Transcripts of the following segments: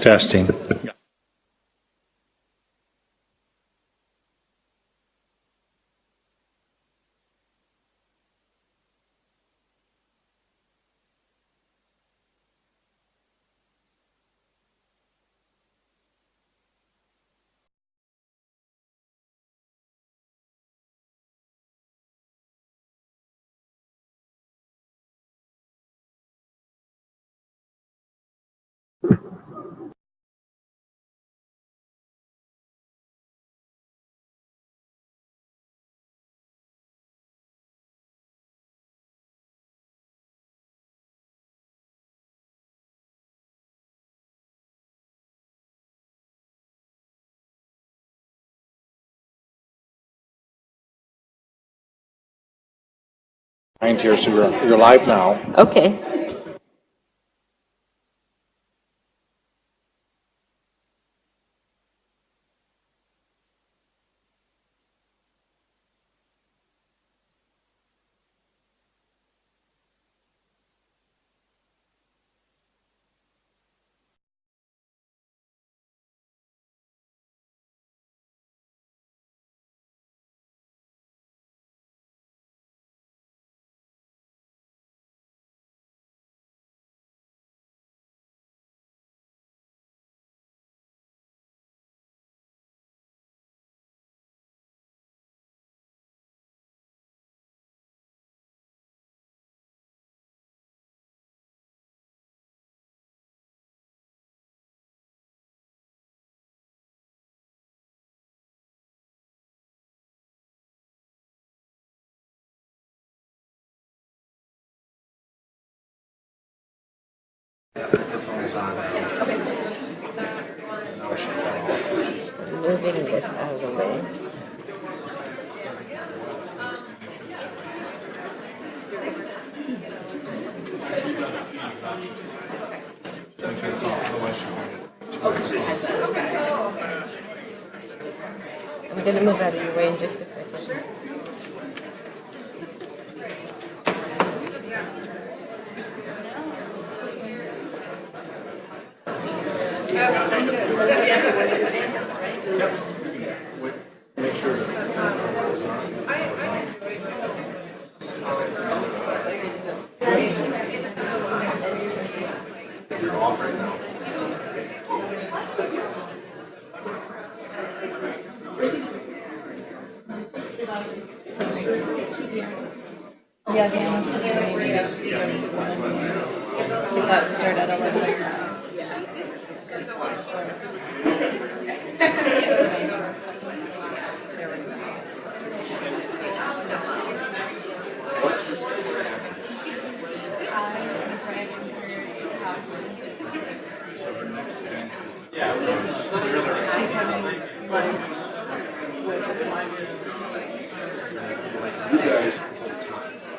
Testing. Here, so you're live now. Okay. Moving this out of the way. I'm going to move out of your way in just a second. Make sure you're off right now. Yeah, Dan was we got started at 11.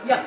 Yep.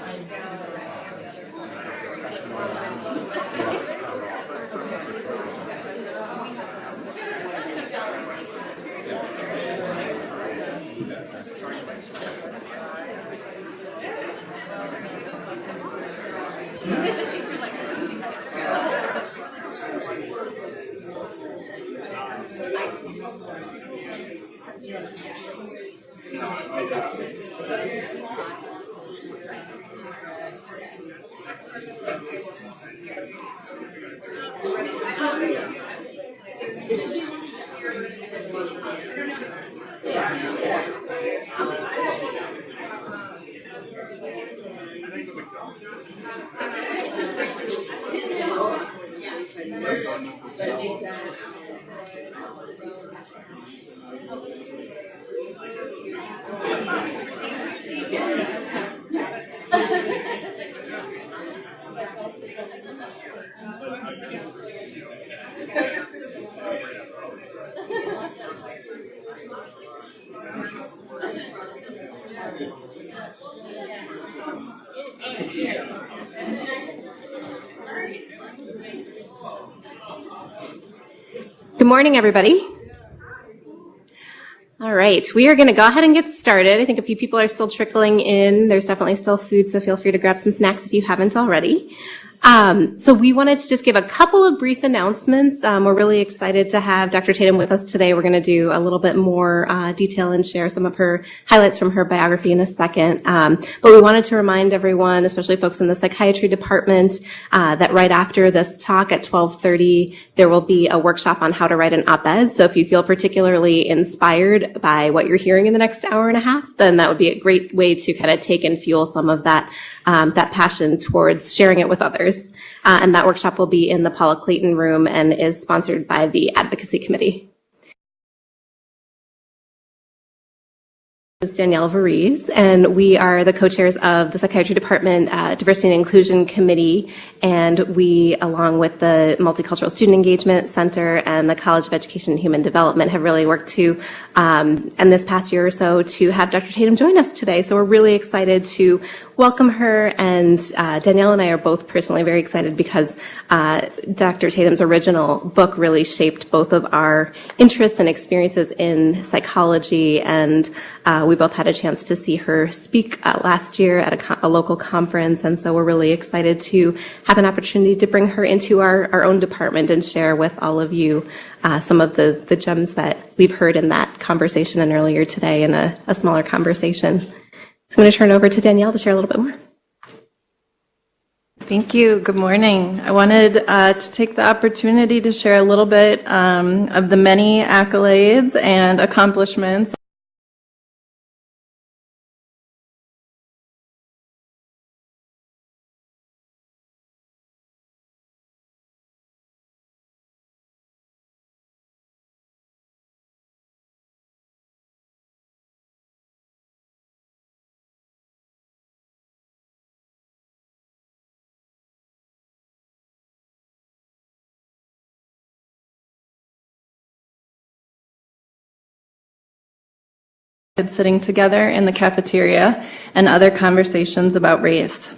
Good morning, everybody. All right, we are going to go ahead and get started. I think a few people are still trickling in. There's definitely still food, so feel free to grab some snacks if you haven't already. So we wanted to just give a couple of brief announcements. We're really excited to have Dr. Tatum with us today. We're going to do a little bit more detail and share some of her highlights from her biography in a second. But we wanted to remind everyone, especially folks in the psychiatry department, that right after this talk at 12:30, there will be a workshop on how to write an op-ed. So if you feel particularly inspired by what you're hearing in the next hour and a half, then that would be a great way to kind of take and fuel some of that passion towards sharing it with others. And that workshop will be in the Paula Clayton room and is sponsored by the Advocacy Committee. Is Danielle Varese, and we are the co-chairs of the Psychiatry Department Diversity and Inclusion Committee, and we, along with the Multicultural Student Engagement Center and the College of Education and Human Development, have really worked to, and this past year or so, to have Dr. Tatum join us today. So we're really excited to welcome her, and Danielle and I are both personally very excited because Dr. Tatum's original book really shaped both of our interests and experiences in psychology, and we both had a chance to see her speak last year at a local conference, and so we're really excited to have an opportunity to bring her into our own department and share with all of you some of the gems that we've heard in that conversation and earlier today in a smaller conversation. So I'm going to turn it over to Danielle to share a little bit more. Thank you. Good morning. I wanted to take the opportunity to share a little bit of the many accolades and accomplishments sitting together in the cafeteria and other conversations about race.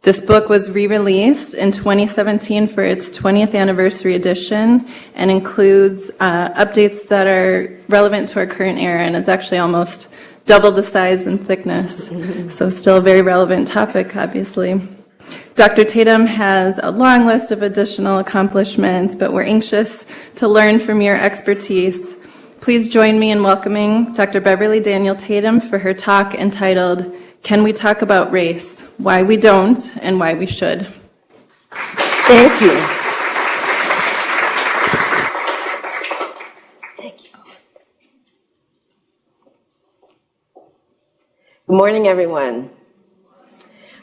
This book was re-released in 2017 for its 20th anniversary edition and includes updates that are relevant to our current era, and it's actually almost double the size and thickness. So still a very relevant topic, obviously. Dr. Tatum has a long list of additional accomplishments, but we're anxious to learn from your expertise. Please join me in welcoming Dr. Beverly Daniel Tatum for her talk entitled, Can We Talk About Race? Why We Don't and Why We Should. Thank you. Thank you. Good morning, everyone.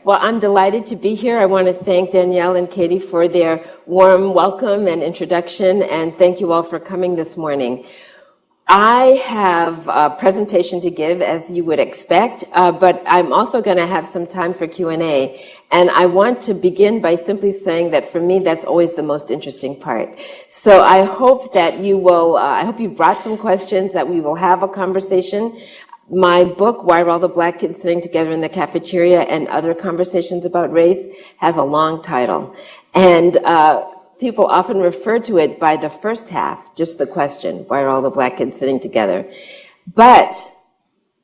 Well, I'm delighted to be here. I want to thank Danielle and Katie for their warm welcome and introduction, and thank you all for coming this morning. I have a presentation to give, as you would expect, but I'm also going to have some time for Q&A. And I want to begin by simply saying that for me, that's always the most interesting part. So I hope that you will, I hope you brought some questions, that we will have a conversation. My book, Why Are All the Black Kids Sitting Together in the Cafeteria and Other Conversations About Race, has a long title. And people often refer to it by the first half, just the question, why are all the black kids sitting together? But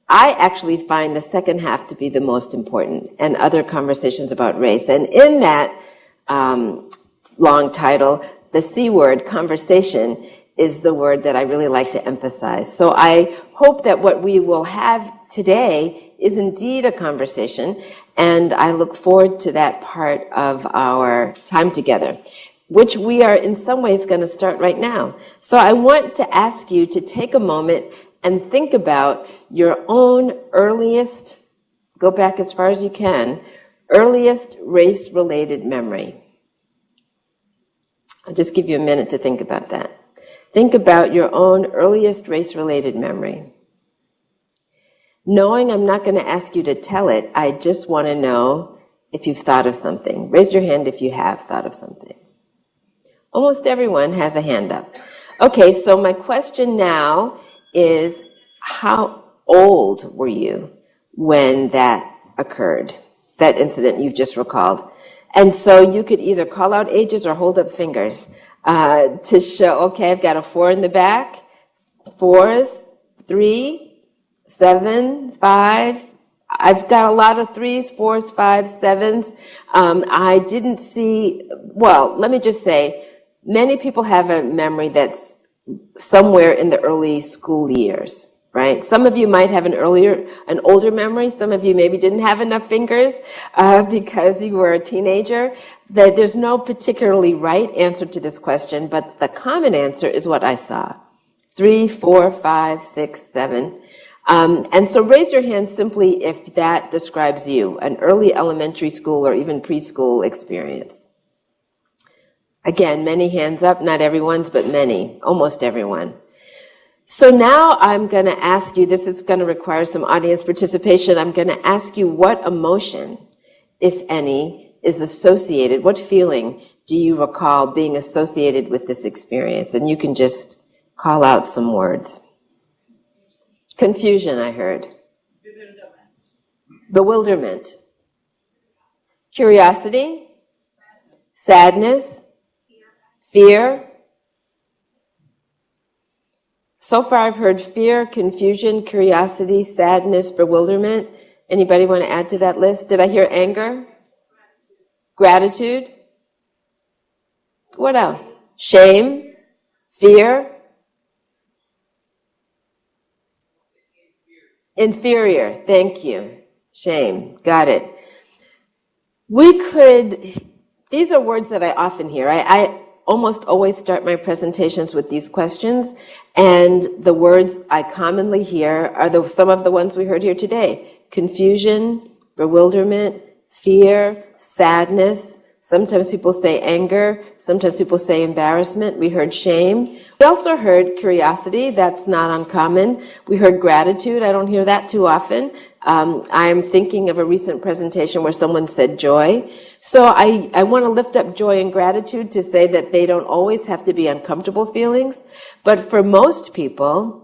I actually find the second half to be the most important, and other conversations about race. And in that long title, the C word, conversation, is the word that I really like to emphasize. So I hope that what we will have today is indeed a conversation, and I look forward to that part of our time together, which we are in some ways going to start right now. So I want to ask you to take a moment and think about your own earliest, go back as far as you can, earliest race-related memory. I'll just give you a minute to think about that. Think about your own earliest race-related memory. Knowing I'm not going to ask you to tell it, I just want to know if you've thought of something. Raise your hand if you have thought of something. Almost everyone has a hand up. Okay, so my question now is, how old were you when that occurred, that incident you've just recalled? And so you could either call out ages or hold up fingers to show, okay, I've got a 4 in the back, 4s, 3, 7, 5. I've got a lot of 3s, 4s, 5s, 7s. I didn't see, well, let me just say, many people have a memory that's somewhere in the early school years, right? Some of you might have an older memory. Some of you maybe didn't have enough fingers because you were a teenager. There's no particularly right answer to this question, but the common answer is what I saw. 3, 4, 5, 6, 7. And so raise your hand simply if that describes you, an early elementary school or even preschool experience. Again, many hands up, not everyone's, but many, almost everyone. So now I'm going to ask you, this is going to require some audience participation, I'm going to ask you what emotion, if any, is associated, what feeling do you recall being associated with this experience? And you can just call out some words. Confusion, I heard. Bewilderment. Curiosity. Sadness. Fear. So far I've heard fear, confusion, curiosity, sadness, bewilderment. Anybody want to add to that list? Did I hear anger? Gratitude. What else? Shame. Fear. Inferior, thank you. Shame, got it. These are words that I often hear. I almost always start my presentations with these questions, and the words I commonly hear are some of the ones we heard here today. Confusion, bewilderment, fear, sadness. Sometimes people say anger. Sometimes people say embarrassment. We heard shame. We also heard curiosity. That's not uncommon. We heard gratitude. I don't hear that too often. I'm thinking of a recent presentation where someone said joy. So I want to lift up joy and gratitude to say that they don't always have to be uncomfortable feelings. But for most people,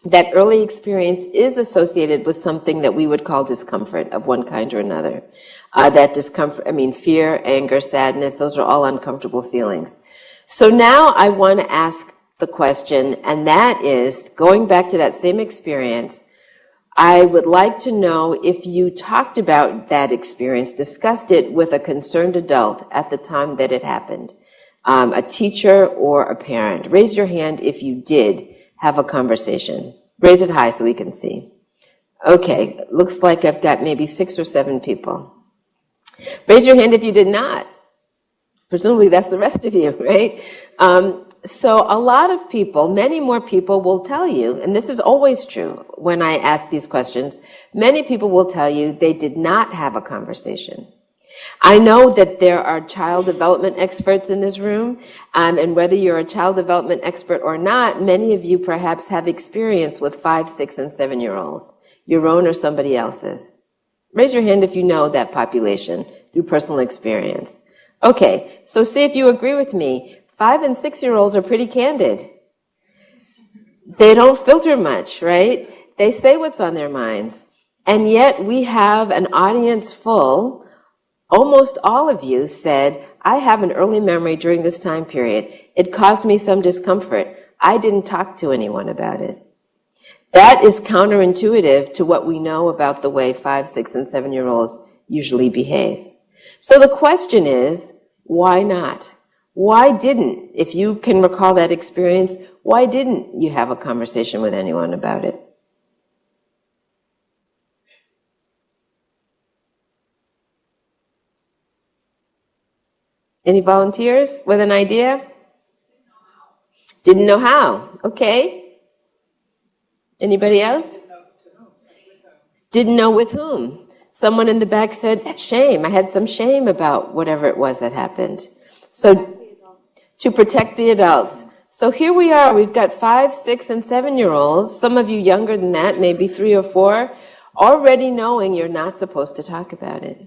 that early experience is associated with something that we would call discomfort of one kind or another. That discomfort, fear, anger, sadness, those are all uncomfortable feelings. So now I want to ask the question, and that is, going back to that same experience, I would like to know if you talked about that experience, discussed it with a concerned adult at the time that it happened, a teacher or a parent. Raise your hand if you did have a conversation. Raise it high so we can see. Okay, looks like I've got maybe 6 or 7 people. Raise your hand if you did not. Presumably that's the rest of you, right? So a lot of people, many more people will tell you, and this is always true when I ask these questions, many people will tell you they did not have a conversation. I know that there are child development experts in this room, and whether you're a child development expert or not, many of you perhaps have experience with 5, 6, and 7-year-olds, your own or somebody else's. Raise your hand if you know that population through personal experience. Okay, so see if you agree with me. 5 and 6-year-olds are pretty candid. They don't filter much, right? They say what's on their minds. And yet we have an audience full. Almost all of you said, I have an early memory during this time period. It caused me some discomfort. I didn't talk to anyone about it. That is counterintuitive to what we know about the way 5, 6, and 7-year-olds usually behave. So the question is, why not? Why didn't, if you can recall that experience, why didn't you have a conversation with anyone about it? Any volunteers with an idea? Didn't know how. Okay. Anybody else? Didn't know with whom. Someone in the back said, shame. I had some shame about whatever it was that happened. So, to protect the adults. So here we are. We've got 5, 6, and 7-year-olds, some of you younger than that, maybe 3 or 4, already knowing you're not supposed to talk about it.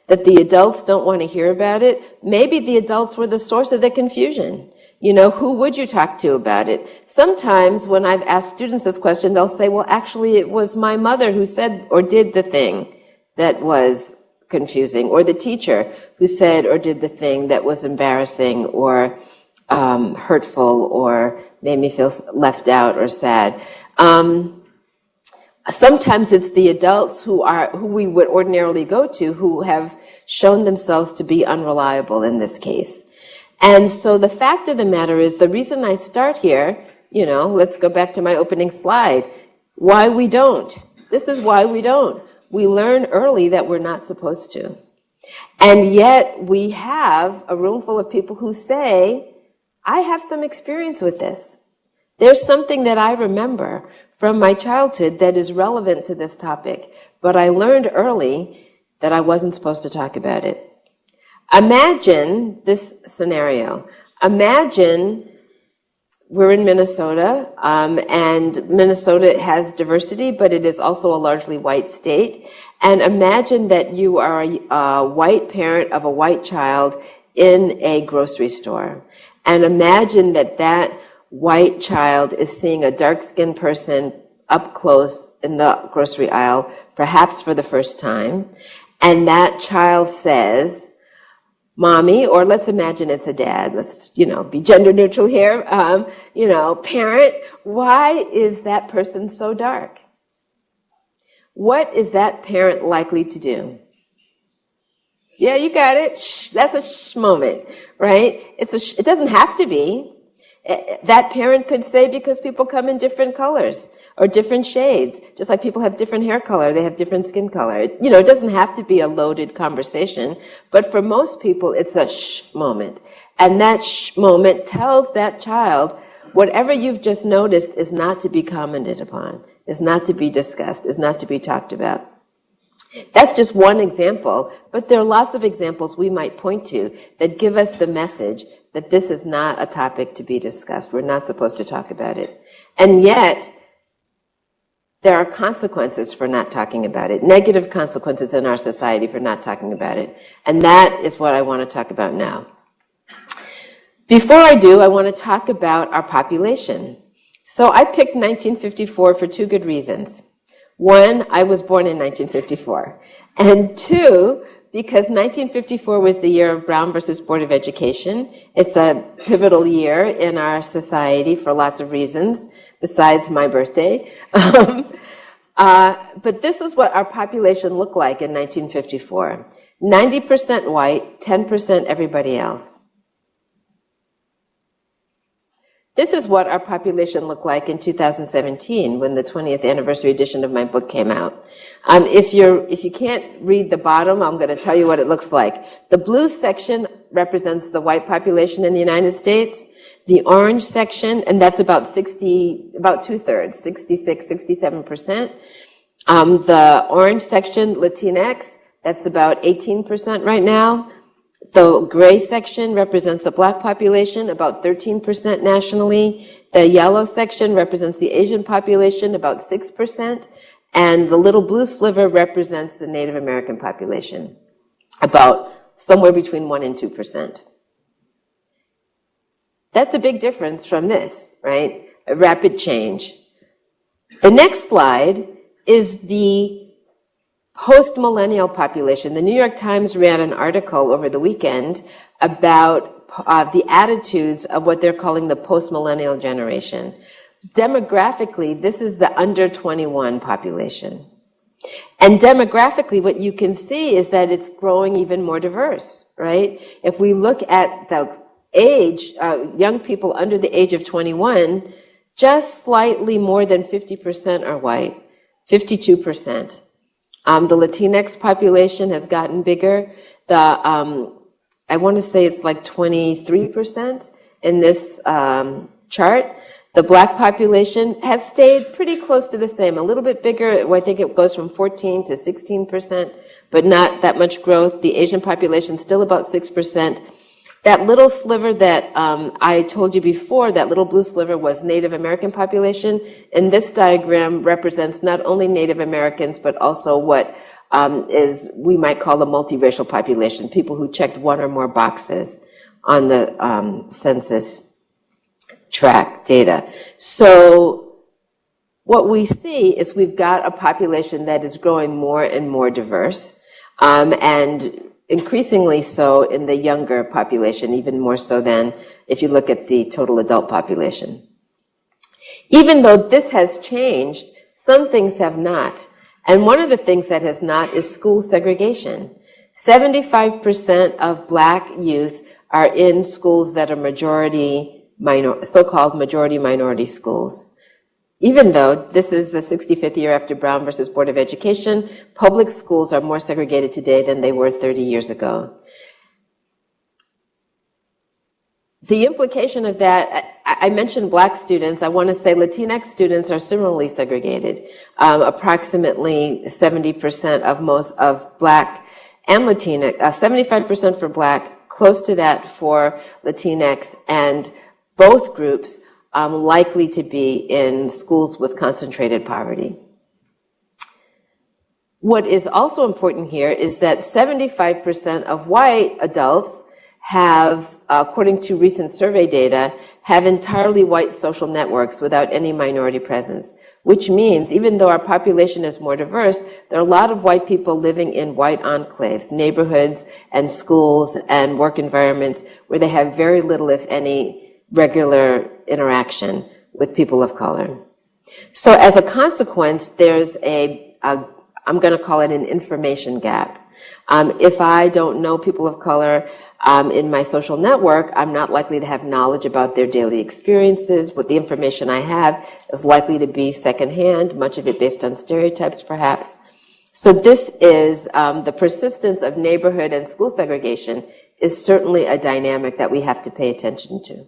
That the adults don't want to hear about it. Maybe the adults were the source of the confusion. Who would you talk to about it? Sometimes when I've asked students this question, they'll say, well, actually, it was my mother who said or did the thing that was confusing, or the teacher who said or did the thing that was embarrassing or hurtful or made me feel left out or sad. Sometimes it's the adults who we would ordinarily go to who have shown themselves to be unreliable in this case. And so the fact of the matter is, the reason I start here, let's go back to my opening slide, why we don't. This is why we don't. We learn early that we're not supposed to. And yet we have a room full of people who say, I have some experience with this. There's something that I remember from my childhood that is relevant to this topic, but I learned early that I wasn't supposed to talk about it. Imagine this scenario. Imagine we're in Minnesota, and Minnesota has diversity, but it is also a largely white state. And imagine that you are a white parent of a white child in a grocery store. And imagine that that white child is seeing a dark-skinned person up close in the grocery aisle, perhaps for the first time. And that child says, Mommy, or let's imagine it's a dad, let's, be gender neutral here, parent, why is that person so dark? What is that parent likely to do? Yeah, you got it. Shh, that's a shh moment, right? It doesn't have to be. That parent could say, because people come in different colors or different shades, just like people have different hair color, they have different skin color. It doesn't have to be a loaded conversation, but for most people, it's a shh moment. And that shh moment tells that child, whatever you've just noticed is not to be commented upon, is not to be discussed, is not to be talked about. That's just one example, but there are lots of examples we might point to that give us the message that this is not a topic to be discussed. We're not supposed to talk about it. And yet, there are consequences for not talking about it, negative consequences in our society for not talking about it. And that is what I want to talk about now. Before I do, I want to talk about our population. So I picked 1954 for two good reasons. One, I was born in 1954. And two, because 1954 was the year of Brown versus Board of Education. It's a pivotal year in our society for lots of reasons, besides my birthday. But this is what our population looked like in 1954. 90% white, 10% everybody else. This is what our population looked like in 2017 when the 20th anniversary edition of my book came out. If you can't read the bottom, I'm going to tell you what it looks like. The blue section represents the white population in the United States. The orange section, and that's about two-thirds, 66, 67%. The orange section, Latinx, that's about 18% right now. The gray section represents the black population, about 13% nationally. The yellow section represents the Asian population, about 6%. And the little blue sliver represents the Native American population, about somewhere between 1% and 2%. That's a big difference from this, right? A rapid change. The next slide is the post-millennial population. The New York Times ran an article over the weekend about the attitudes of what they're calling the post-millennial generation. Demographically, this is the under 21 population. And demographically, what you can see is that it's growing even more diverse, right? If we look at the age, young people under the age of 21, just slightly more than 50% are white, 52%. The Latinx population has gotten bigger. I want to say it's like 23% in this chart. The black population has stayed pretty close to the same, a little bit bigger. I think it goes from 14 to 16%, but not that much growth. The Asian population still about 6%. That little sliver that I told you before, that little blue sliver was Native American population. And this diagram represents not only Native Americans, but also what we might call the multiracial population, people who checked one or more boxes on the census tract data. So what we see is we've got a population that is growing more and more diverse, and increasingly so in the younger population, even more so than if you look at the total adult population. Even though this has changed, Some things have not. And one of the things that has not is school segregation. 75% of Black youth are in schools that are so-called majority minority schools. Even though this is the 65th year after Brown versus Board of Education, public schools are more segregated today than they were 30 years ago. The implication of that, I mentioned Black students. I want to say Latinx students are similarly segregated. Approximately 70% of Black and Latinx, 75% for Black, close to that for Latinx, and both groups likely to be in schools with concentrated poverty. What is also important here is that 75% of white adults have, according to recent survey data, have entirely white social networks without any minority presence, which means even though our population is more diverse, there are a lot of white people living in white enclaves, neighborhoods and schools and work environments where they have very little, if any, regular interaction with people of color. So as a consequence, there's I'm going to call it an information gap. If I don't know people of color in my social network, I'm not likely to have knowledge about their daily experiences. What the information I have is likely to be secondhand, much of it based on stereotypes, perhaps. So this is the persistence of neighborhood and school segregation is certainly a dynamic that we have to pay attention to.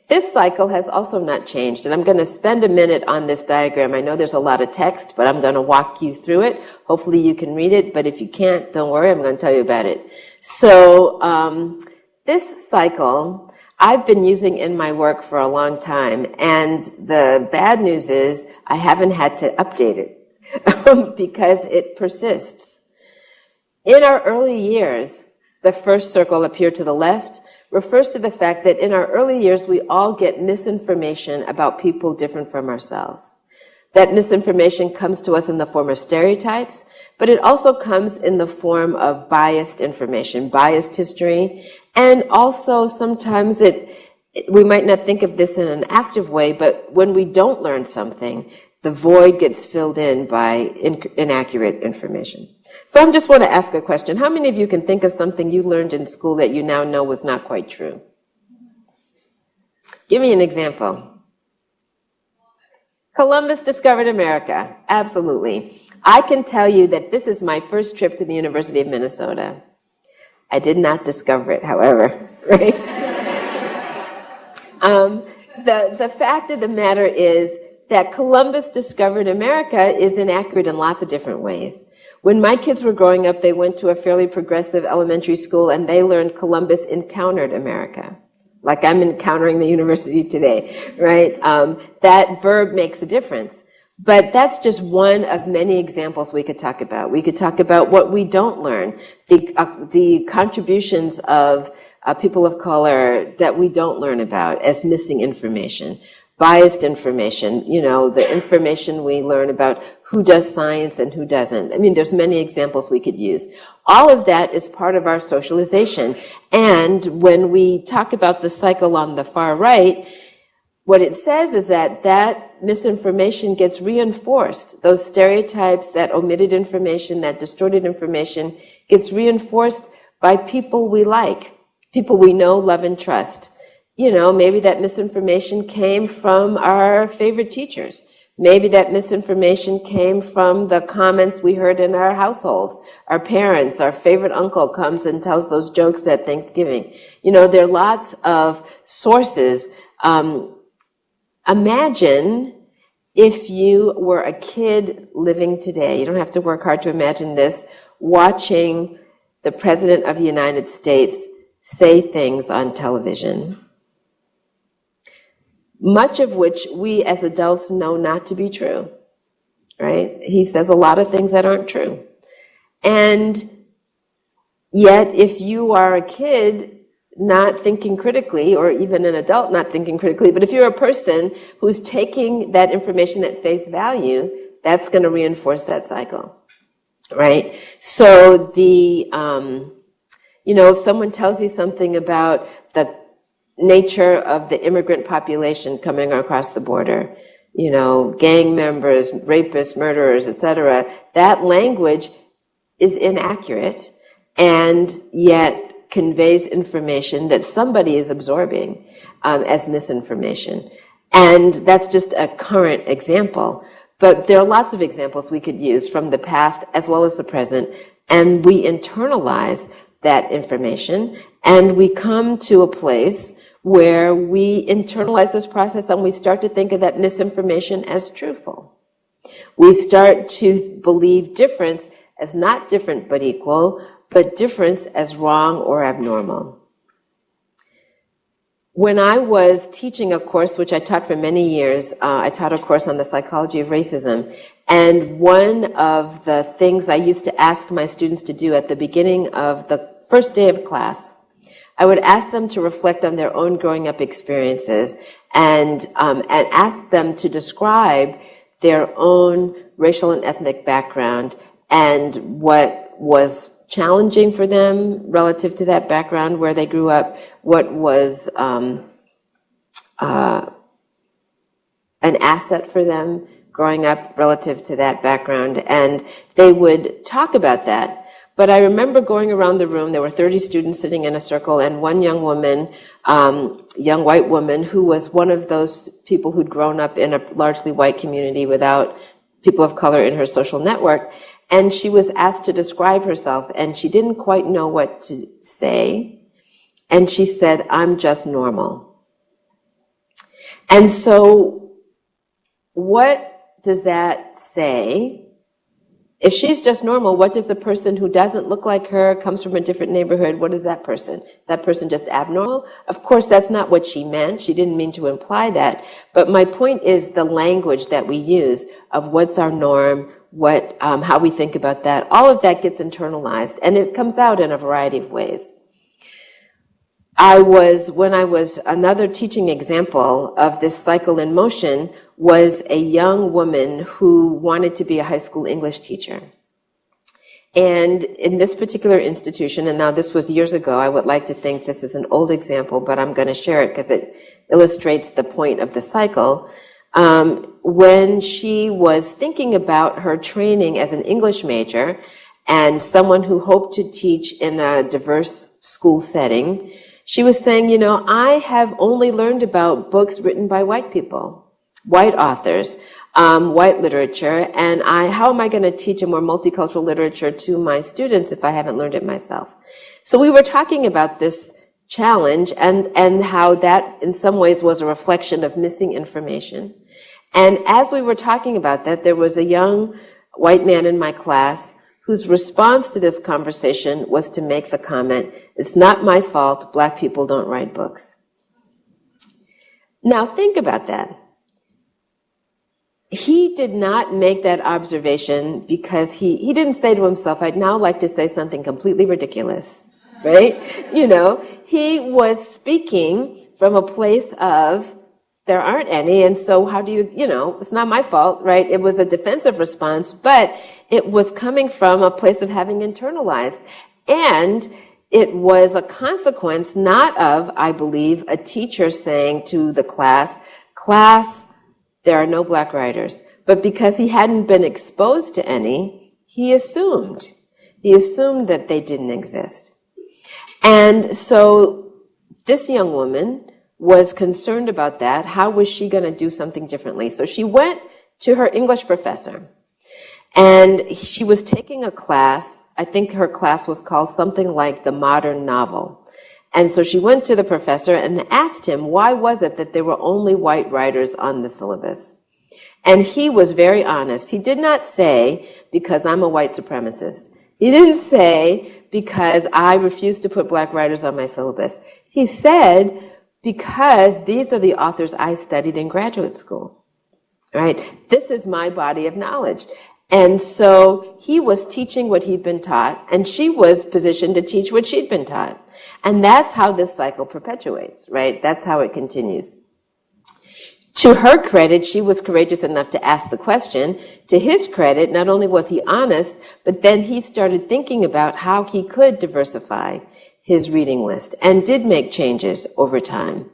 This cycle has also not changed, and I'm going to spend a minute on this diagram. I know there's a lot of text, but I'm going to walk you through it. Hopefully you can read it, but if you can't, don't worry, I'm going to tell you about it. So this cycle I've been using in my work for a long time, and the bad news is I haven't had to update it because it persists. In our early years, the first circle up here to the left refers to the fact that in our early years, we all get misinformation about people different from ourselves. That misinformation comes to us in the form of stereotypes, but it also comes in the form of biased information, biased history, and also sometimes we might not think of this in an active way, but when we don't learn something, the void gets filled in by inaccurate information. So I just want to ask a question. How many of you can think of something you learned in school that you now know was not quite true? Give me an example. Columbus discovered America. Absolutely. I can tell you that this is my first trip to the University of Minnesota. I did not discover it, however, right? The fact of the matter is that Columbus discovered America is inaccurate in lots of different ways. When my kids were growing up, they went to a fairly progressive elementary school and they learned Columbus encountered America. Like I'm encountering the university today, right? That verb makes a difference. But that's just one of many examples we could talk about. We could talk about what we don't learn, the contributions of people of color that we don't learn about as missing information. Biased information, the information we learn about who does science and who doesn't. I mean, there's many examples we could use. All of that is part of our socialization. And when we talk about the cycle on the far right, what it says is that misinformation gets reinforced. Those stereotypes, that omitted information, that distorted information gets reinforced by people we like, people we know, love, and trust. Maybe that misinformation came from our favorite teachers. Maybe that misinformation came from the comments we heard in our households. Our parents, our favorite uncle comes and tells those jokes at Thanksgiving. There are lots of sources. Imagine if you were a kid living today, you don't have to work hard to imagine this, watching the President of the United States say things on television, much of which we as adults know not to be true, right? He says a lot of things that aren't true. And yet, if you are a kid not thinking critically, or even an adult not thinking critically, but if you're a person who's taking that information at face value, that's going to reinforce that cycle, right? So if someone tells you something about the nature of the immigrant population coming across the border, gang members, rapists, murderers, etc., that language is inaccurate and yet conveys information that somebody is absorbing as misinformation. And that's just a current example. But there are lots of examples we could use from the past as well as the present, and we internalize that information, and we come to a place where we internalize this process and we start to think of that misinformation as truthful. We start to believe difference as not different but equal, but difference as wrong or abnormal. When I was teaching a course, which I taught for many years, I taught a course on the psychology of racism, and one of the things I used to ask my students to do at the beginning of the first day of class, I would ask them to reflect on their own growing up experiences and ask them to describe their own racial and ethnic background and what was challenging for them relative to that background, where they grew up, what was an asset for them growing up relative to that background, and they would talk about that. But I remember going around the room, there were 30 students sitting in a circle, and one young woman, young white woman, who was one of those people who'd grown up in a largely white community without people of color in her social network, and she was asked to describe herself, and she didn't quite know what to say, and she said, "I'm just normal." And so what does that say? If she's just normal, what does the person who doesn't look like her, comes from a different neighborhood, what is that person? Is that person just abnormal? Of course, that's not what she meant. She didn't mean to imply that. But my point is the language that we use of what's our norm, how we think about that, all of that gets internalized, and it comes out in a variety of ways. Another teaching example of this cycle in motion was a young woman who wanted to be a high school English teacher. And in this particular institution, and now this was years ago, I would like to think this is an old example, but I'm going to share it because it illustrates the point of the cycle. When she was thinking about her training as an English major and someone who hoped to teach in a diverse school setting, she was saying, I have only learned about books written by white people, white authors, white literature, and how am I going to teach a more multicultural literature to my students if I haven't learned it myself? So we were talking about this challenge and how that in some ways was a reflection of missing information. And as we were talking about that, there was a young white man in my class whose response to this conversation was to make the comment, "It's not my fault, black people don't write books." Now think about that. He did not make that observation because he didn't say to himself, "I'd now like to say something completely ridiculous," right? He was speaking from a place of, there aren't any, and so how do you, it's not my fault, right? It was a defensive response, but it was coming from a place of having internalized. And it was a consequence not of, I believe, a teacher saying to the class, there are no black writers. But because he hadn't been exposed to any, he assumed that they didn't exist. And so this young woman was concerned about that. How was she going to do something differently? So she went to her English professor, and she was taking a class. I think her class was called something like the modern novel. And so she went to the professor and asked him, why was it that there were only white writers on the syllabus? And he was very honest. He did not say, because I'm a white supremacist. He didn't say, because I refuse to put black writers on my syllabus. He said, because these are the authors I studied in graduate school, right? This is my body of knowledge. And so he was teaching what he'd been taught, and she was positioned to teach what she'd been taught. And that's how this cycle perpetuates, right? That's how it continues. To her credit, she was courageous enough to ask the question. To his credit, not only was he honest, but then he started thinking about how he could diversify his reading list and did make changes over time.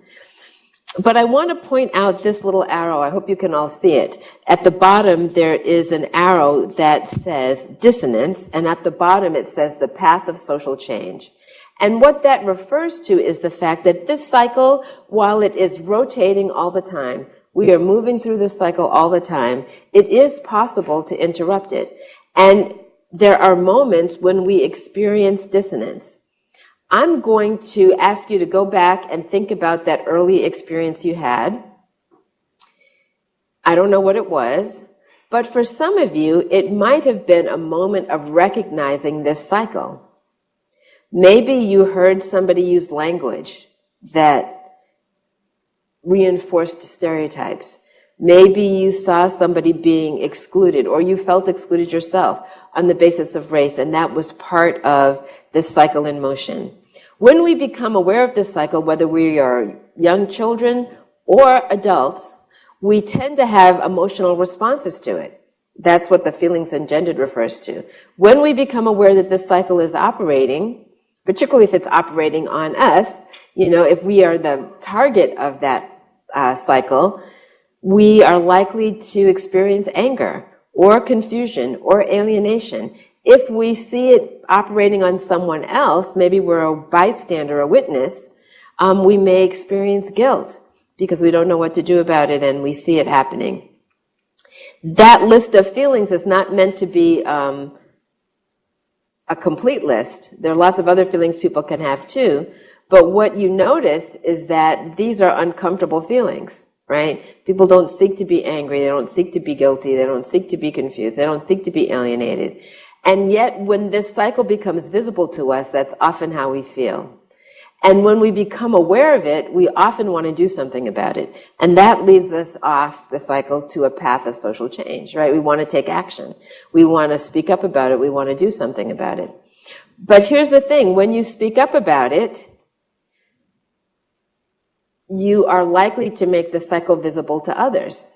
But I want to point out this little arrow. I hope you can all see it. At the bottom, there is an arrow that says dissonance, and at the bottom, it says the path of social change. And what that refers to is the fact that this cycle, while it is rotating all the time, we are moving through this cycle all the time, it is possible to interrupt it. And there are moments when we experience dissonance. I'm going to ask you to go back and think about that early experience you had. I don't know what it was, but for some of you, it might have been a moment of recognizing this cycle. Maybe you heard somebody use language that reinforced stereotypes. Maybe you saw somebody being excluded, or you felt excluded yourself on the basis of race, and that was part of this cycle in motion. When we become aware of this cycle, whether we are young children or adults, we tend to have emotional responses to it. That's what the feelings engendered refers to. When we become aware that this cycle is operating, particularly if it's operating on us, if we are the target of that cycle, we are likely to experience anger or confusion or alienation. If we see it operating on someone else, maybe we're a bystander, a witness, we may experience guilt because we don't know what to do about it and we see it happening. That list of feelings is not meant to be a complete list. There are lots of other feelings people can have too, but what you notice is that these are uncomfortable feelings. Right? People don't seek to be angry. They don't seek to be guilty. They don't seek to be confused. They don't seek to be alienated. And yet, when this cycle becomes visible to us, that's often how we feel. And when we become aware of it, we often want to do something about it. And that leads us off the cycle to a path of social change, right? We want to take action. We want to speak up about it. We want to do something about it. But here's the thing. When you speak up about it, you are likely to make the cycle visible to others,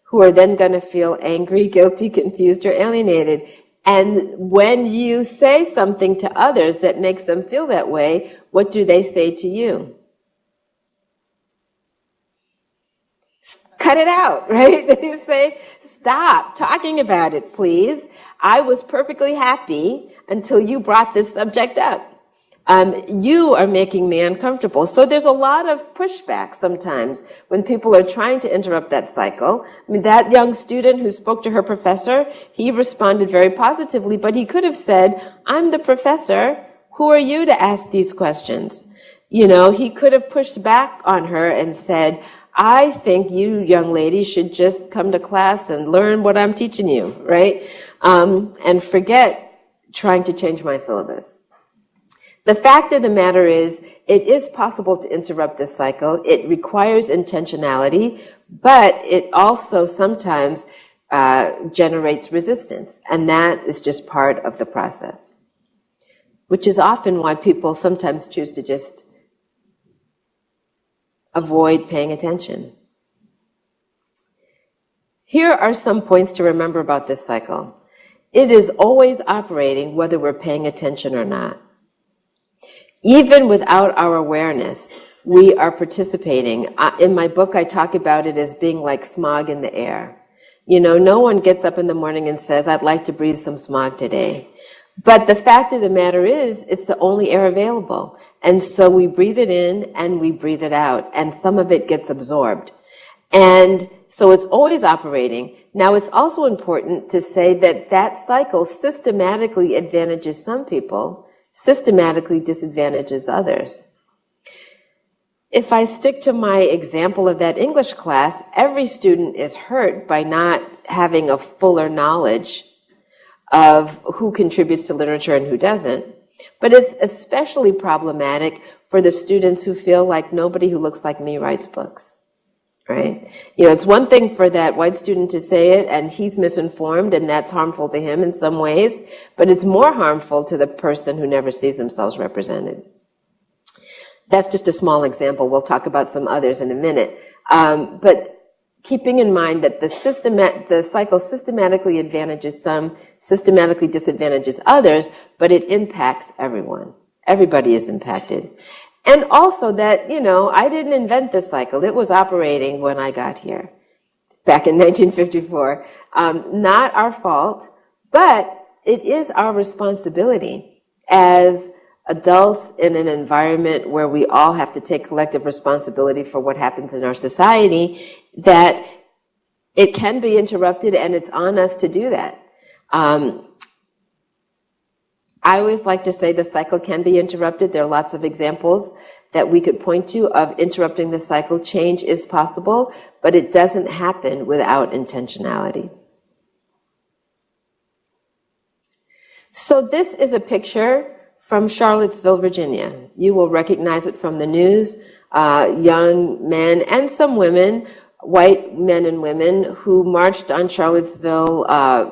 who are then going to feel angry, guilty, confused, or alienated. And when you say something to others that makes them feel that way, what do they say to you? Cut it out, right? They say, stop talking about it, please. I was perfectly happy until you brought this subject up. You are making me uncomfortable. So there's a lot of pushback sometimes when people are trying to interrupt that cycle. I mean, that young student who spoke to her professor, he responded very positively, but he could have said, I'm the professor. Who are you to ask these questions? He could have pushed back on her and said, I think you, young lady, should just come to class and learn what I'm teaching you, right? And forget trying to change my syllabus. The fact of the matter is, it is possible to interrupt this cycle. It requires intentionality, but it also sometimes generates resistance, and that is just part of the process, which is often why people sometimes choose to just avoid paying attention. Here are some points to remember about this cycle. It is always operating whether we're paying attention or not. Even without our awareness, we are participating. In my book, I talk about it as being like smog in the air. No one gets up in the morning and says, I'd like to breathe some smog today. But the fact of the matter is, it's the only air available. And so we breathe it in and we breathe it out, and some of it gets absorbed. And so it's always operating. Now, it's also important to say that that cycle systematically advantages some people, systematically disadvantages others. If I stick to my example of that English class, every student is hurt by not having a fuller knowledge of who contributes to literature and who doesn't. But it's especially problematic for the students who feel like nobody who looks like me writes books. Right? It's one thing for that white student to say it and he's misinformed and that's harmful to him in some ways, but it's more harmful to the person who never sees themselves represented. That's just a small example. We'll talk about some others in a minute. But keeping in mind that the cycle systematically advantages some, systematically disadvantages others, but it impacts everyone. Everybody is impacted. And also that, I didn't invent this cycle. It was operating when I got here back in 1954. Not our fault, but it is our responsibility as adults in an environment where we all have to take collective responsibility for what happens in our society, that it can be interrupted, and it's on us to do that. I always like to say the cycle can be interrupted. There are lots of examples that we could point to of interrupting the cycle. Change is possible, but it doesn't happen without intentionality. So this is a picture from Charlottesville, Virginia. You will recognize it from the news. Young men and some women, white men and women, who marched on Charlottesville,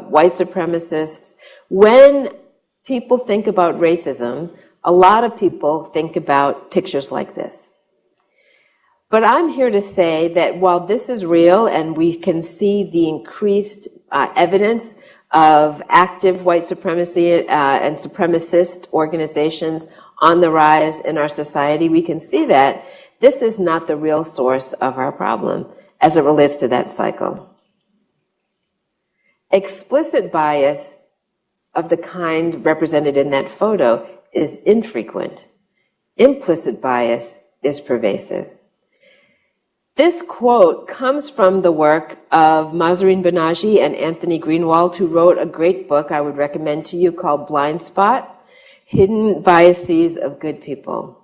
white supremacists. When people think about racism, a lot of people think about pictures like this. But I'm here to say that while this is real and we can see the increased evidence of active white supremacy and supremacist organizations on the rise in our society, we can see that this is not the real source of our problem as it relates to that cycle. Explicit bias of the kind represented in that photo is infrequent. Implicit bias is pervasive. This quote comes from the work of Mahzarin Banaji and Anthony Greenwald, who wrote a great book I would recommend to you called Blind Spot: Hidden Biases of Good People.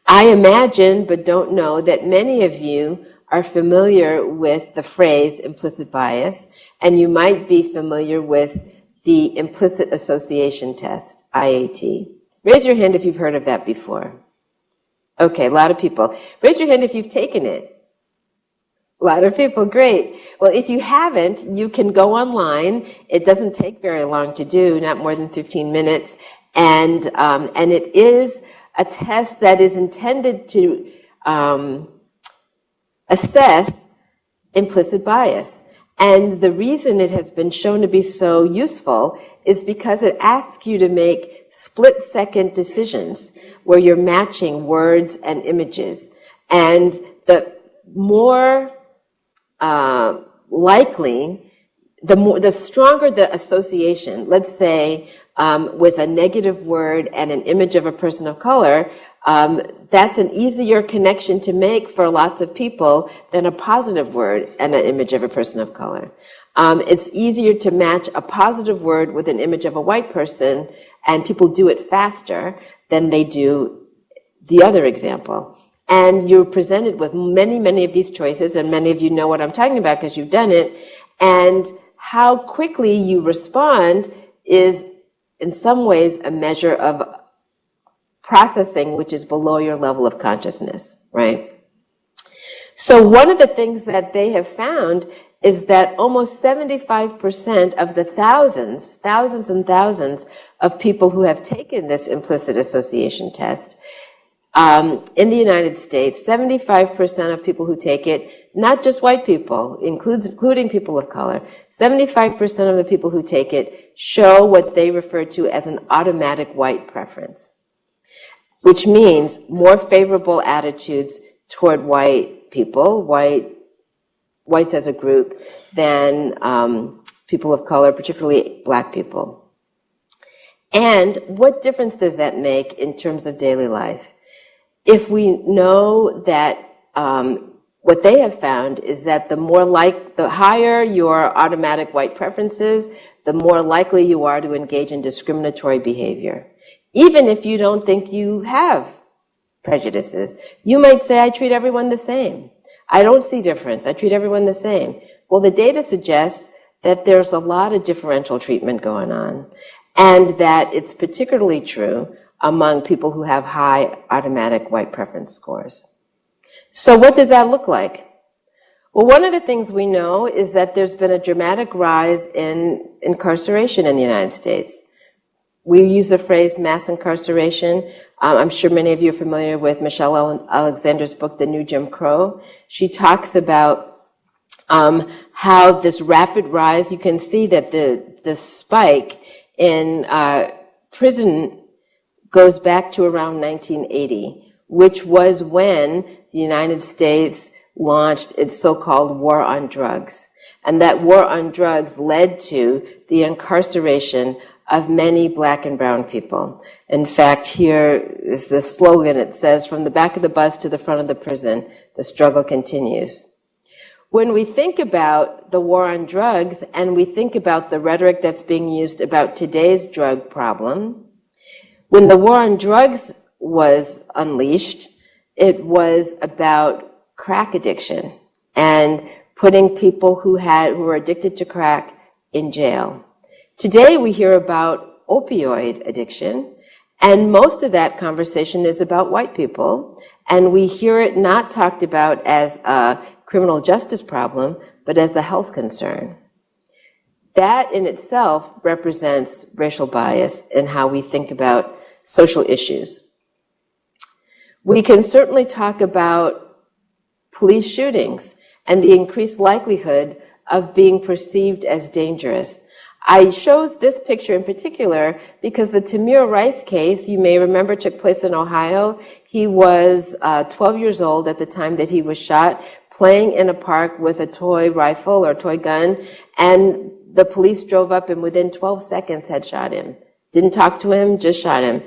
I imagine, but don't know, that many of you are familiar with the phrase implicit bias, and you might be familiar with the implicit association test, IAT. Raise your hand if you've heard of that before. Okay, a lot of people. Raise your hand if you've taken it. A lot of people, great. Well, if you haven't, you can go online. It doesn't take very long to do, not more than 15 minutes. And it is a test that is intended to assess implicit bias. And the reason it has been shown to be so useful is because it asks you to make split-second decisions where you're matching words and images. And the more likely, the stronger the association. Let's say with a negative word and an image of a person of color, that's an easier connection to make for lots of people than a positive word and an image of a person of color. It's easier to match a positive word with an image of a white person, and people do it faster than they do the other example. And you're presented with many, many of these choices, and many of you know what I'm talking about because you've done it. And how quickly you respond is, in some ways, a measure of processing which is below your level of consciousness, right? So one of the things that they have found is that almost 75% of the thousands and thousands of people who have taken this implicit association test in the United States, 75% of people who take it, not just white people, including people of color, 75% of the people who take it show what they refer to as an automatic white preference, which means more favorable attitudes toward white people, whites as a group, than people of color, particularly black people. And what difference does that make in terms of daily life? If we know that what they have found is that the higher your automatic white preferences, the more likely you are to engage in discriminatory behavior. Even if you don't think you have prejudices, you might say, I treat everyone the same. I don't see difference. I treat everyone the same. Well, the data suggests that there's a lot of differential treatment going on, and that it's particularly true among people who have high automatic white preference scores. So what does that look like? Well, one of the things we know is that there's been a dramatic rise in incarceration in the United States. We use the phrase mass incarceration. I'm sure many of you are familiar with Michelle Alexander's book, The New Jim Crow. She talks about how this rapid rise, you can see that the spike in prison goes back to around 1980, which was when the United States launched its so-called war on drugs. And that war on drugs led to the incarceration of many black and brown people. In fact, here is the slogan. It says, "From the back of the bus to the front of the prison, the struggle continues." When we think about the war on drugs and we think about the rhetoric that's being used about today's drug problem, when the war on drugs was unleashed, it was about crack addiction and putting people who were addicted to crack in jail. Today we hear about opioid addiction, and most of that conversation is about white people, and we hear it not talked about as a criminal justice problem, but as a health concern. That in itself represents racial bias in how we think about social issues. We can certainly talk about police shootings and the increased likelihood of being perceived as dangerous. I chose this picture in particular because the Tamir Rice case, you may remember, took place in Ohio. He was 12 years old at the time that he was shot, playing in a park with a toy rifle or toy gun, and the police drove up and within 12 seconds had shot him. Didn't talk to him, just shot him.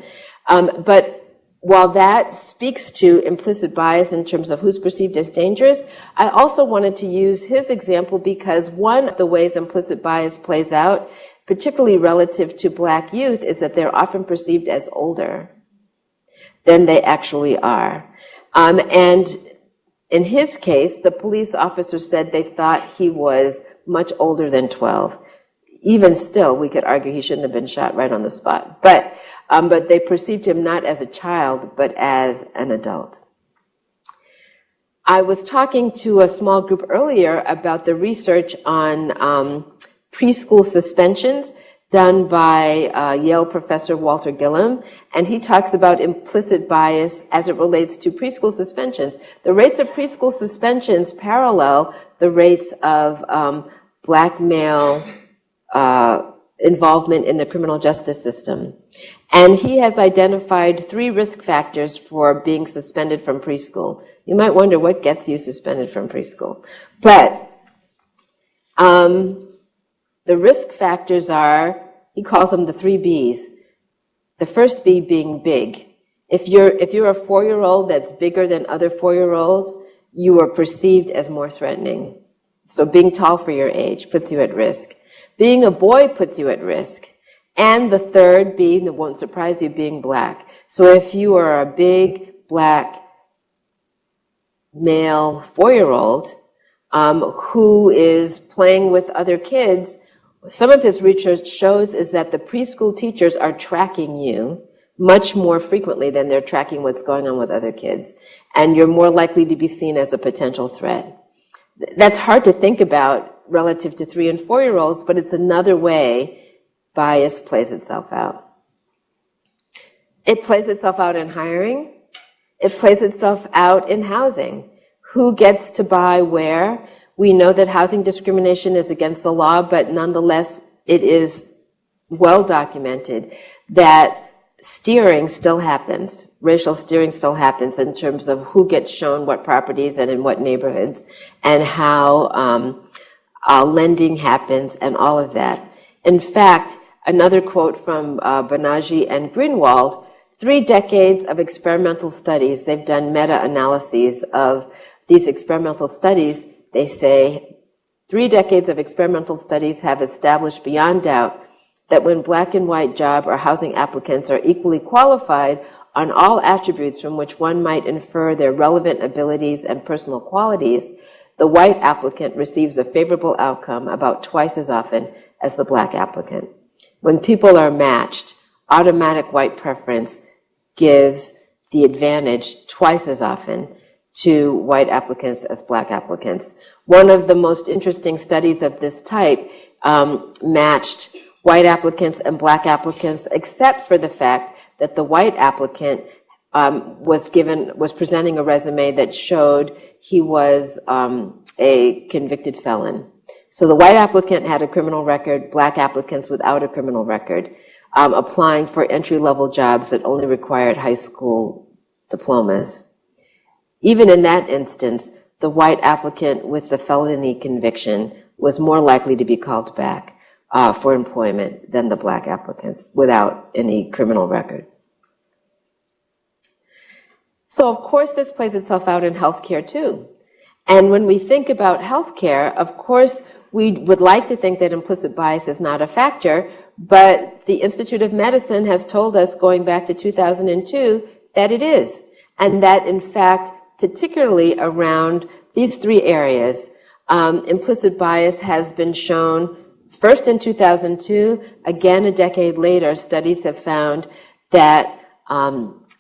But while that speaks to implicit bias in terms of who's perceived as dangerous, I also wanted to use his example because one of the ways implicit bias plays out, particularly relative to black youth, is that they're often perceived as older than they actually are. And in his case, the police officer said they thought he was much older than 12. Even still, we could argue he shouldn't have been shot right on the spot. But they perceived him not as a child, but as an adult. I was talking to a small group earlier about the research on preschool suspensions done by Yale professor Walter Gillum, and he talks about implicit bias as it relates to preschool suspensions. The rates of preschool suspensions parallel the rates of black male involvement in the criminal justice system. And he has identified 3 risk factors for being suspended from preschool. You might wonder what gets you suspended from preschool. But the risk factors are, he calls them the 3 Bs. The first B being big. If you're a 4-year-old that's bigger than other 4-year-olds, you are perceived as more threatening. So being tall for your age puts you at risk. Being a boy puts you at risk. And the third B, that won't surprise you, being black. So if you are a big, black, male 4-year-old who is playing with other kids, some of his research shows is that the preschool teachers are tracking you much more frequently than they're tracking what's going on with other kids. And you're more likely to be seen as a potential threat. That's hard to think about relative to 3- and 4-year-olds, but it's another way bias plays itself out. It plays itself out in hiring. It plays itself out in housing. Who gets to buy where? We know that housing discrimination is against the law, but nonetheless, it is well documented that steering still happens. Racial steering still happens in terms of who gets shown what properties and in what neighborhoods, and how lending happens and all of that. In fact, another quote from Banaji and Greenwald, 3 decades of experimental studies, they've done meta-analyses of these experimental studies. They say 3 decades of experimental studies have established beyond doubt that when black and white job or housing applicants are equally qualified on all attributes from which one might infer their relevant abilities and personal qualities, the white applicant receives a favorable outcome about twice as often as the black applicant. When people are matched, automatic white preference gives the advantage twice as often to white applicants as black applicants. One of the most interesting studies of this type matched white applicants and black applicants, except for the fact that the white applicant was presenting a resume that showed he was a convicted felon. So the white applicant had a criminal record, black applicants without a criminal record, applying for entry-level jobs that only required high school diplomas. Even in that instance, the white applicant with the felony conviction was more likely to be called back for employment than the black applicants without any criminal record. So, of course, this plays itself out in healthcare, too. And when we think about healthcare, of course, we would like to think that implicit bias is not a factor, but the Institute of Medicine has told us, going back to 2002, that it is. And that, in fact, particularly around these three areas, implicit bias has been shown first in 2002, again a decade later. Studies have found that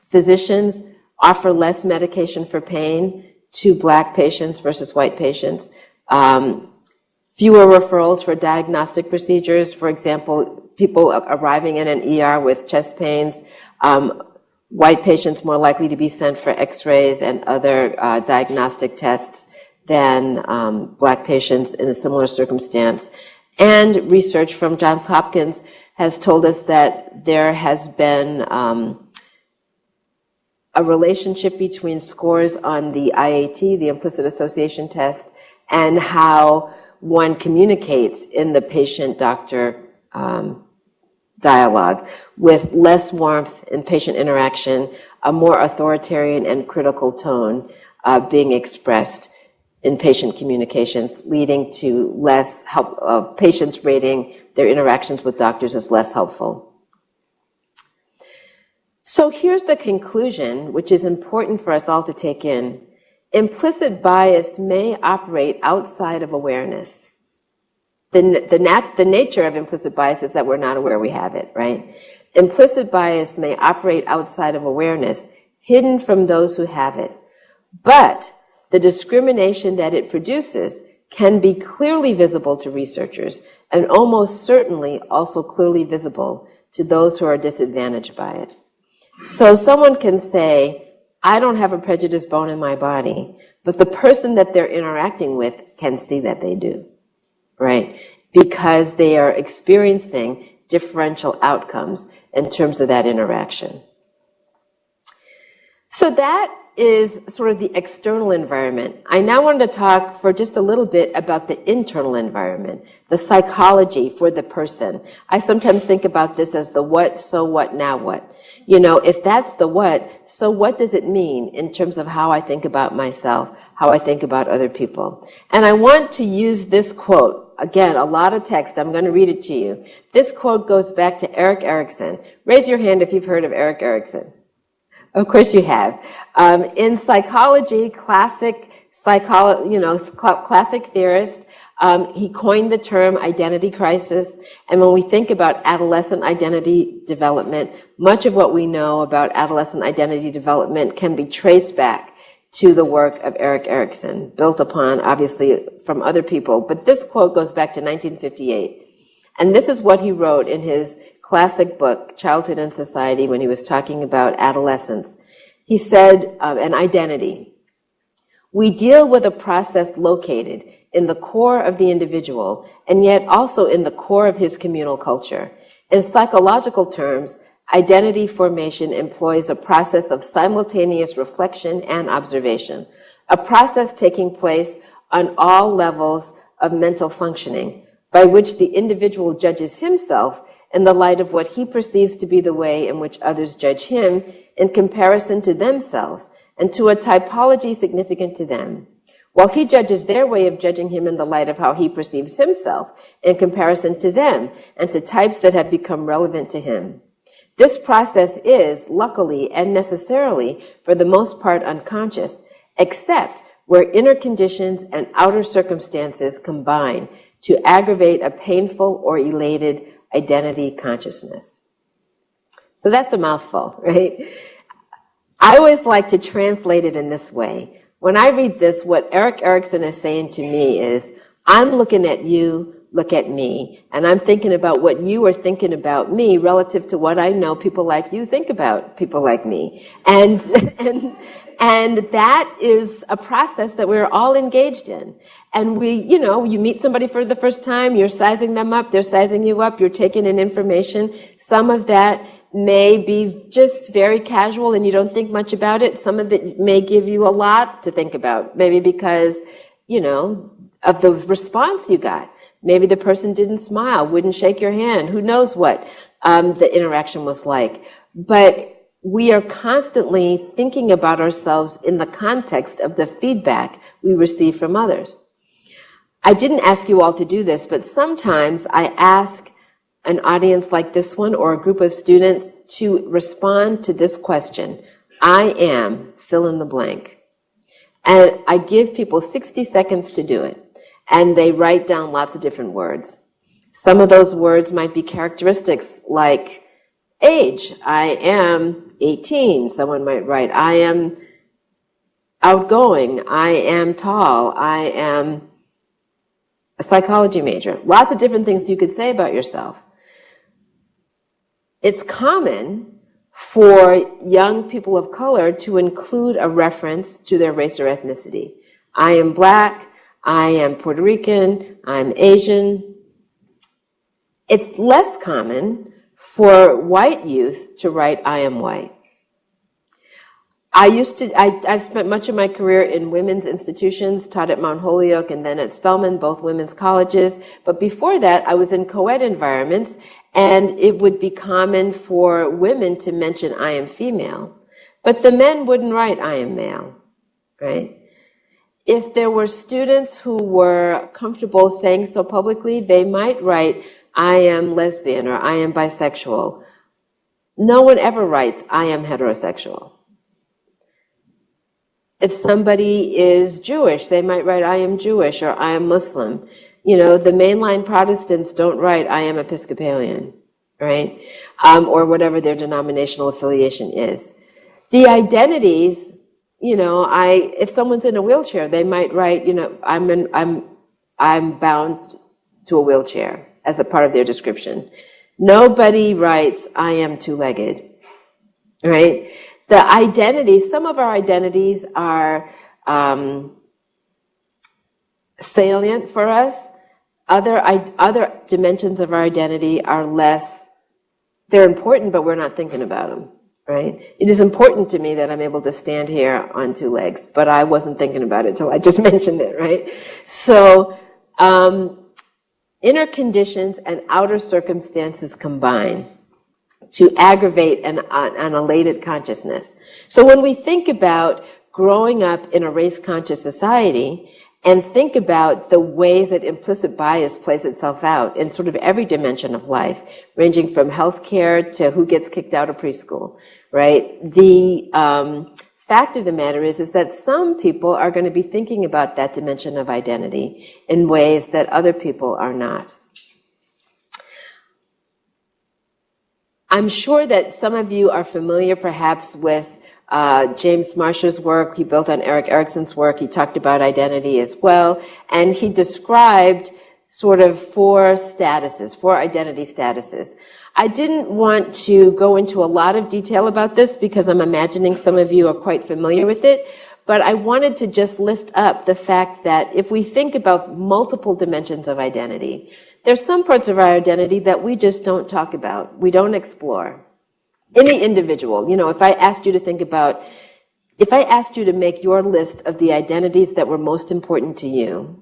physicians offer less medication for pain to black patients versus white patients. Fewer referrals for diagnostic procedures. For example, people arriving in an ER with chest pains, white patients more likely to be sent for x-rays and other diagnostic tests than black patients in a similar circumstance. And research from Johns Hopkins has told us that there has been a relationship between scores on the IAT, the implicit association test, and how one communicates in the patient-doctor dialogue, with less warmth in patient interaction, a more authoritarian and critical tone being expressed in patient communications, leading to less help, patients rating their interactions with doctors as less helpful. So here's the conclusion, which is important for us all to take in. Implicit bias may operate outside of awareness. The nature of implicit bias is that we're not aware we have it, right? Implicit bias may operate outside of awareness, hidden from those who have it. But the discrimination that it produces can be clearly visible to researchers, and almost certainly also clearly visible to those who are disadvantaged by it. So someone can say, I don't have a prejudiced bone in my body, but the person that they're interacting with can see that they do, right? Because they are experiencing differential outcomes in terms of that interaction. So that is sort of the external environment. I now want to talk for just a little bit about the internal environment, the psychology for the person. I sometimes think about this as the what, so what, now what. You know, if that's the what, so what does it mean in terms of how I think about myself, how I think about other people? And I want to use this quote. Again, a lot of text. I'm going to read it to you. This quote goes back to Erik Erikson. Raise your hand if you've heard of Erik Erikson. Of course you have. In psychology, classic theorist, he coined the term identity crisis. And when we think about adolescent identity development, much of what we know about adolescent identity development can be traced back to the work of Erik Erikson, built upon, obviously, from other people. But this quote goes back to 1958. And this is what he wrote in his classic book, Childhood and Society, when he was talking about adolescence. He said, an identity. We deal with a process located in the core of the individual, and yet also in the core of his communal culture. In psychological terms, identity formation employs a process of simultaneous reflection and observation, a process taking place on all levels of mental functioning, by which the individual judges himself in the light of what he perceives to be the way in which others judge him in comparison to themselves and to a typology significant to them, while he judges their way of judging him in the light of how he perceives himself in comparison to them and to types that have become relevant to him. This process is, luckily and necessarily, for the most part unconscious, except where inner conditions and outer circumstances combine to aggravate a painful or elated identity consciousness. So that's a mouthful, right? I always like to translate it in this way. When I read this, what Erik Erikson is saying to me is, I'm looking at you, look at me, and I'm thinking about what you are thinking about me relative to what I know people like you think about people like me. And that is a process that we're all engaged in. And you meet somebody for the first time, you're sizing them up, they're sizing you up, you're taking in information. Some of that may be just very casual and you don't think much about it. Some of it may give you a lot to think about, maybe because, of the response you got. Maybe the person didn't smile, wouldn't shake your hand. Who knows what the interaction was like. But we are constantly thinking about ourselves in the context of the feedback we receive from others. I didn't ask you all to do this, but sometimes I ask an audience like this one or a group of students to respond to this question. I am, fill in the blank. And I give people 60 seconds to do it. And they write down lots of different words. Some of those words might be characteristics like age. I am 18. Someone might write, I am outgoing. I am tall. I am a psychology major. Lots of different things you could say about yourself. It's common for young people of color to include a reference to their race or ethnicity. I am black. I am Puerto Rican. I'm Asian. It's less common for white youth to write, I am white. I've spent much of my career in women's institutions, taught at Mount Holyoke and then at Spelman, both women's colleges. But before that, I was in co-ed environments, and it would be common for women to mention, I am female. But the men wouldn't write, I am male, right? If there were students who were comfortable saying so publicly, they might write, I am lesbian or I am bisexual. No one ever writes, I am heterosexual. If somebody is Jewish, they might write, I am Jewish or I am Muslim. The mainline Protestants don't write, I am Episcopalian, right? Or whatever their denominational affiliation is. The identities, if someone's in a wheelchair, they might write, I'm bound to a wheelchair as a part of their description. Nobody writes, I am two-legged, right? The identities, some of our identities are salient for us. Other dimensions of our identity are less, they're important, but we're not thinking about them, right? It is important to me that I'm able to stand here on two legs, but I wasn't thinking about it until I just mentioned it, right? So, inner conditions and outer circumstances combine to aggravate an elated consciousness. So when we think about growing up in a race-conscious society and think about the ways that implicit bias plays itself out in sort of every dimension of life, ranging from healthcare to who gets kicked out of preschool, right? The fact of the matter is that some people are going to be thinking about that dimension of identity in ways that other people are not. I'm sure that some of you are familiar perhaps with James Marsh's work. He built on Erik Erikson's work. He talked about identity as well. And he described sort of four identity statuses. I didn't want to go into a lot of detail about this because I'm imagining some of you are quite familiar with it. But I wanted to just lift up the fact that if we think about multiple dimensions of identity, there's some parts of our identity that we just don't talk about. We don't explore. Any individual, if I asked you to make your list of the identities that were most important to you,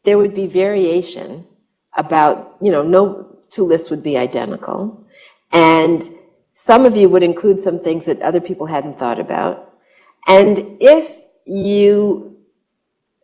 there would be variation about, no two lists would be identical. And some of you would include some things that other people hadn't thought about. And if you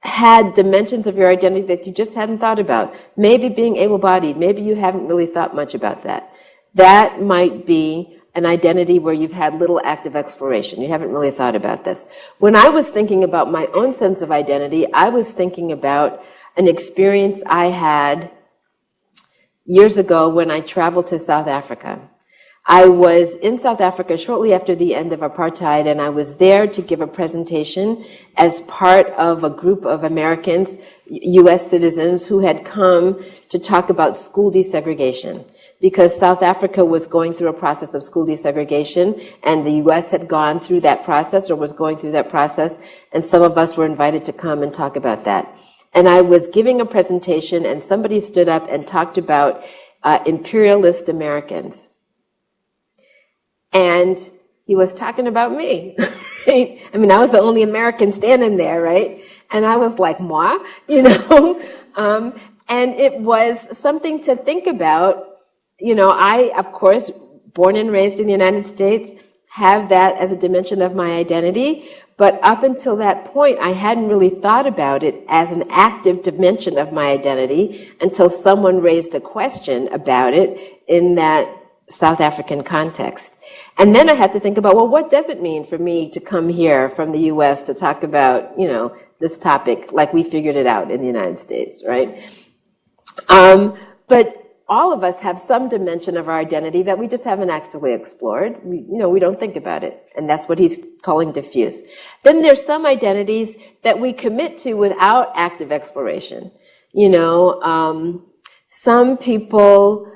had dimensions of your identity that you just hadn't thought about, maybe being able-bodied, maybe you haven't really thought much about that. That might be an identity where you've had little active exploration. You haven't really thought about this. When I was thinking about my own sense of identity, I was thinking about an experience I had years ago when I traveled to South Africa. I was in South Africa shortly after the end of apartheid, and I was there to give a presentation as part of a group of Americans, U.S. citizens, who had come to talk about school desegregation. Because South Africa was going through a process of school desegregation, and the U.S. had gone through that process or was going through that process, and some of us were invited to come and talk about that. And I was giving a presentation, and somebody stood up and talked about imperialist Americans. And he was talking about me. Right? I mean, I was the only American standing there, right? And I was like, moi, you know? And it was something to think about. You know, I, of course, born and raised in the United States, have that as a dimension of my identity. But up until that point, I hadn't really thought about it as an active dimension of my identity until someone raised a question about it in that South African context. And then I had to think about, well, what does it mean for me to come here from the U.S. to talk about, you know, this topic like we figured it out in the United States, right? But all of us have some dimension of our identity that we just haven't actively explored. We don't think about it. And that's what he's calling diffuse. Then there's some identities that we commit to without active exploration. Some people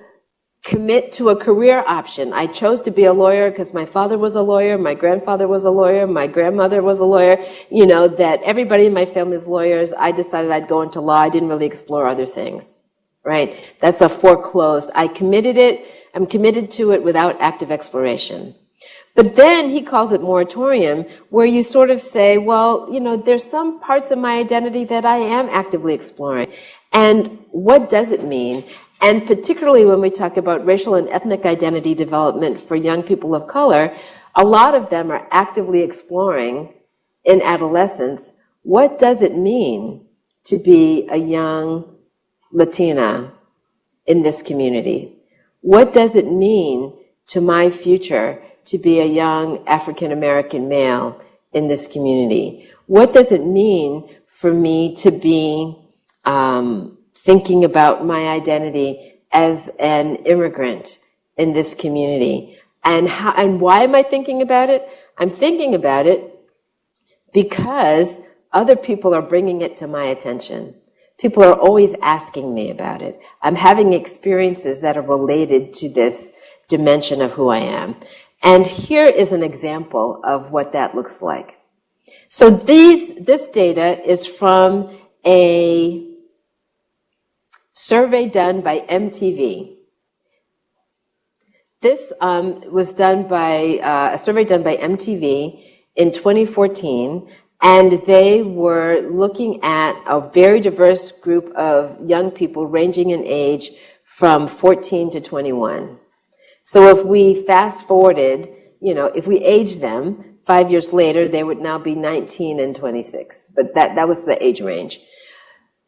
commit to a career option. I chose to be a lawyer because my father was a lawyer, my grandfather was a lawyer, my grandmother was a lawyer, that everybody in my family is lawyers. I decided I'd go into law. I didn't really explore other things. Right? That's a foreclosed. I'm committed to it without active exploration. But then he calls it moratorium, where you sort of say, well, there's some parts of my identity that I am actively exploring. And what does it mean? And particularly when we talk about racial and ethnic identity development for young people of color, a lot of them are actively exploring in adolescence, what does it mean to be a young Latina in this community? What does it mean to my future to be a young African American male in this community? What does it mean for me to be thinking about my identity as an immigrant in this community? And why am I thinking about it? I'm thinking about it because other people are bringing it to my attention. People are always asking me about it. I'm having experiences that are related to this dimension of who I am. And here is an example of what that looks like. So this data is from a survey done by MTV. This was done by a survey done by MTV in 2014. And they were looking at a very diverse group of young people ranging in age from 14 to 21. So if we fast forwarded, if we aged them 5 years later, they would now be 19 and 26. But that was the age range.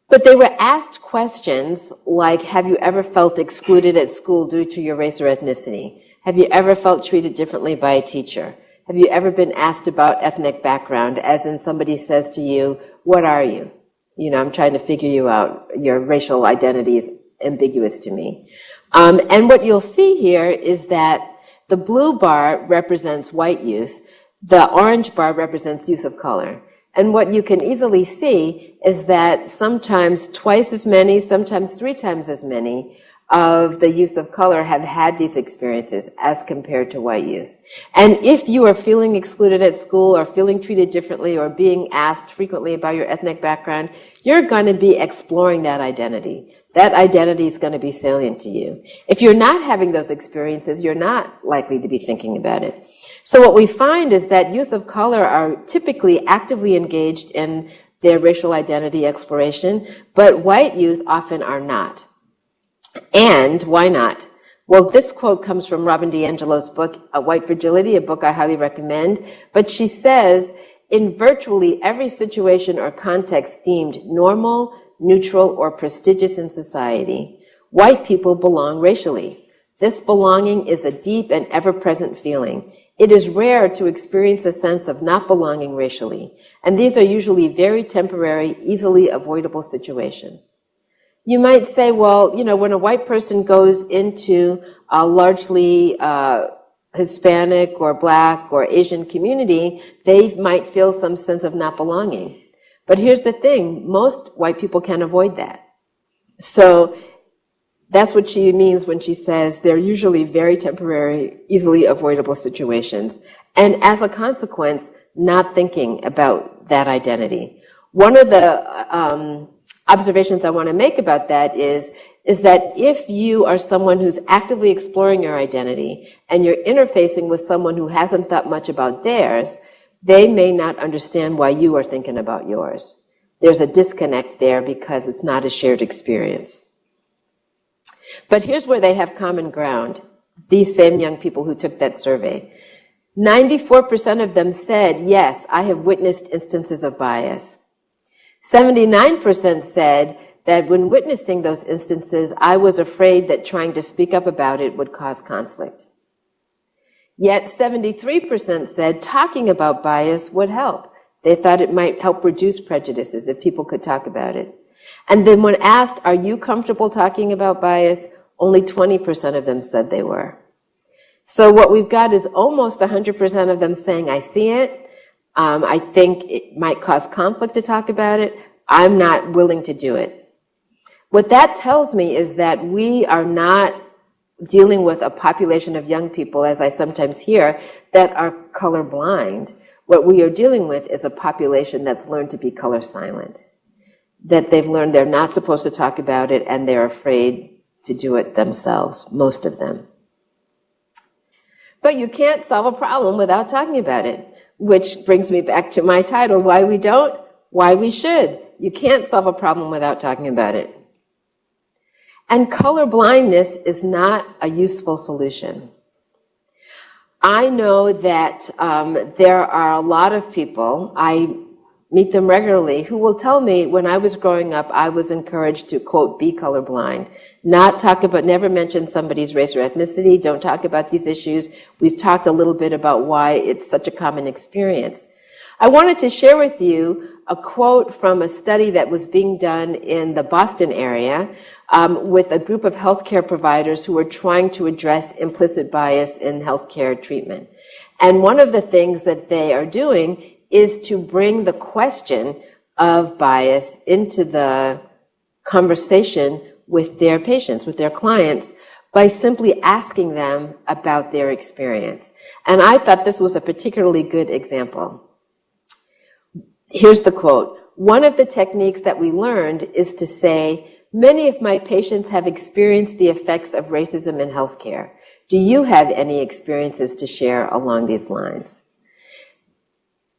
But they were asked questions like, have you ever felt excluded at school due to your race or ethnicity? Have you ever felt treated differently by a teacher? Have you ever been asked about ethnic background, as in somebody says to you, what are you? I'm trying to figure you out. Your racial identity is ambiguous to me. And what you'll see here is that the blue bar represents white youth. The orange bar represents youth of color. And what you can easily see is that sometimes twice as many, sometimes 3 times as many of the youth of color have had these experiences as compared to white youth. And if you are feeling excluded at school or feeling treated differently or being asked frequently about your ethnic background, you're going to be exploring that identity. That identity is going to be salient to you. If you're not having those experiences, you're not likely to be thinking about it. So what we find is that youth of color are typically actively engaged in their racial identity exploration, but white youth often are not. And why not? Well, this quote comes from Robin DiAngelo's book, White Fragility, a book I highly recommend. But she says, in virtually every situation or context deemed normal, neutral, or prestigious in society, white people belong racially. This belonging is a deep and ever-present feeling. It is rare to experience a sense of not belonging racially, and these are usually very temporary, easily avoidable situations. You might say, well, when a white person goes into a largely Hispanic or Black or Asian community, they might feel some sense of not belonging. But here's the thing, most white people can avoid that. So that's what she means when she says they're usually very temporary, easily avoidable situations. And as a consequence, not thinking about that identity. One of the observations I want to make about that is that if you are someone who's actively exploring your identity and you're interfacing with someone who hasn't thought much about theirs, they may not understand why you are thinking about yours. There's a disconnect there because it's not a shared experience. But here's where they have common ground, these same young people who took that survey. 94% of them said, yes, I have witnessed instances of bias. 79% said that when witnessing those instances, I was afraid that trying to speak up about it would cause conflict. Yet 73% said talking about bias would help. They thought it might help reduce prejudices if people could talk about it. And then when asked, are you comfortable talking about bias? Only 20% of them said they were. So what we've got is almost 100% of them saying, I see it. I think it might cause conflict to talk about it. I'm not willing to do it. What that tells me is that we are not dealing with a population of young people, as I sometimes hear, that are colorblind. What we are dealing with is a population that's learned to be color silent, that they've learned they're not supposed to talk about it and they're afraid to do it themselves, most of them. But you can't solve a problem without talking about it, which brings me back to my title, Why We Don't, Why We Should. You can't solve a problem without talking about it. And color blindness is not a useful solution. I know that there are a lot of people, I meet them regularly, who will tell me when I was growing up, I was encouraged to, quote, be colorblind. Not talk about, never mention somebody's race or ethnicity, don't talk about these issues. We've talked a little bit about why it's such a common experience. I wanted to share with you a quote from a study that was being done in the Boston area with a group of healthcare providers who were trying to address implicit bias in healthcare treatment. And one of the things that they are doing is to bring the question of bias into the conversation with their patients, with their clients, by simply asking them about their experience. And I thought this was a particularly good example. Here's the quote. One of the techniques that we learned is to say, many of my patients have experienced the effects of racism in healthcare. Do you have any experiences to share along these lines?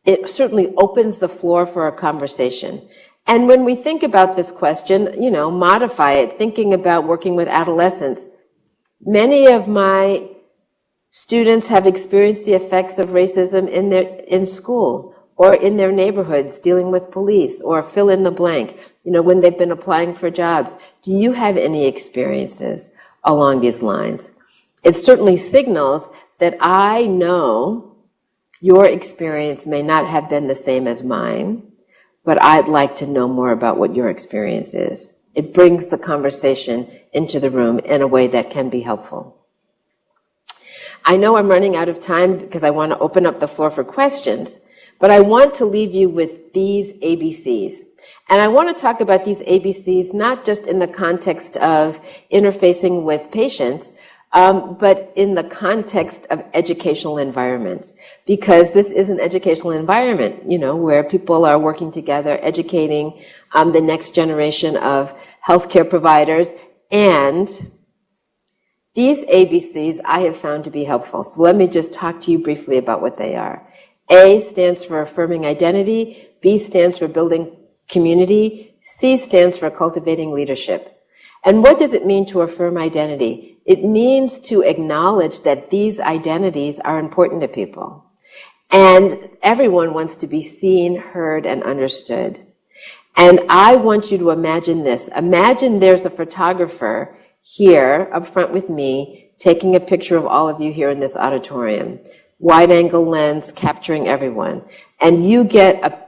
It certainly opens the floor for a conversation. And when we think about this question, modify it, thinking about working with adolescents. Many of my students have experienced the effects of racism in school or in their neighborhoods, dealing with police, or fill in the blank, when they've been applying for jobs. Do you have any experiences along these lines? It certainly signals that I know your experience may not have been the same as mine, but I'd like to know more about what your experience is. It brings the conversation into the room in a way that can be helpful. I know I'm running out of time because I want to open up the floor for questions, but I want to leave you with these ABCs. And I want to talk about these ABCs not just in the context of interfacing with patients, but in the context of educational environments, because this is an educational environment, where people are working together, educating the next generation of healthcare providers. And these ABCs I have found to be helpful. So let me just talk to you briefly about what they are. A stands for affirming identity. B stands for building community. C stands for cultivating leadership. And what does it mean to affirm identity? It means to acknowledge that these identities are important to people. And everyone wants to be seen, heard, and understood. And I want you to imagine this. Imagine there's a photographer here up front with me taking a picture of all of you here in this auditorium. Wide-angle lens capturing everyone. And you get a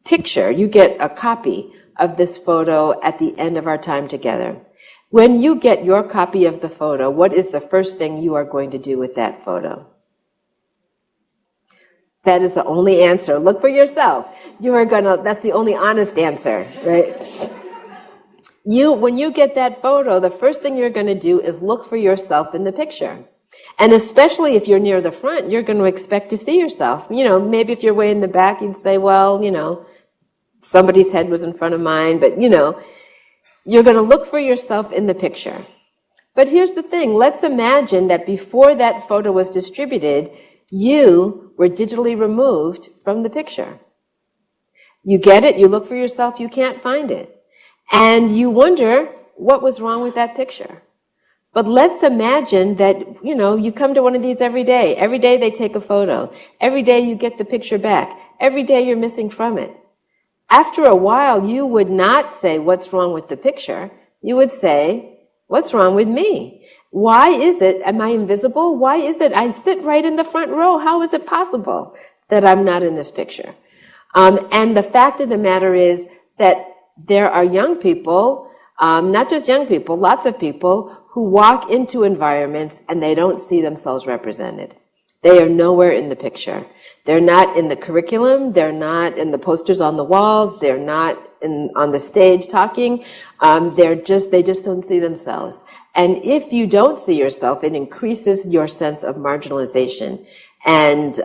picture, you get a copy of this photo at the end of our time together. When you get your copy of the photo, what is the first thing you are going to do with that photo? That is the only answer. Look for yourself. That's the only honest answer, right? When you get that photo, the first thing you're going to do is look for yourself in the picture. And especially if you're near the front, you're going to expect to see yourself. Maybe if you're way in the back, you'd say, well, somebody's head was in front of mine, but You're going to look for yourself in the picture. But here's the thing. Let's imagine that before that photo was distributed, you were digitally removed from the picture. You get it, you look for yourself, you can't find it. And you wonder what was wrong with that picture. But let's imagine that, you come to one of these every day. Every day they take a photo. Every day you get the picture back. Every day you're missing from it. After a while, you would not say, what's wrong with the picture? You would say, what's wrong with me? Why is it, am I invisible? Why is it I sit right in the front row? How is it possible that I'm not in this picture? And the fact of the matter is that there are young people, not just young people, lots of people who walk into environments and they don't see themselves represented. They are nowhere in the picture. They're not in the curriculum. They're not in the posters on the walls. They're not on the stage talking. They just don't see themselves. And if you don't see yourself, it increases your sense of marginalization and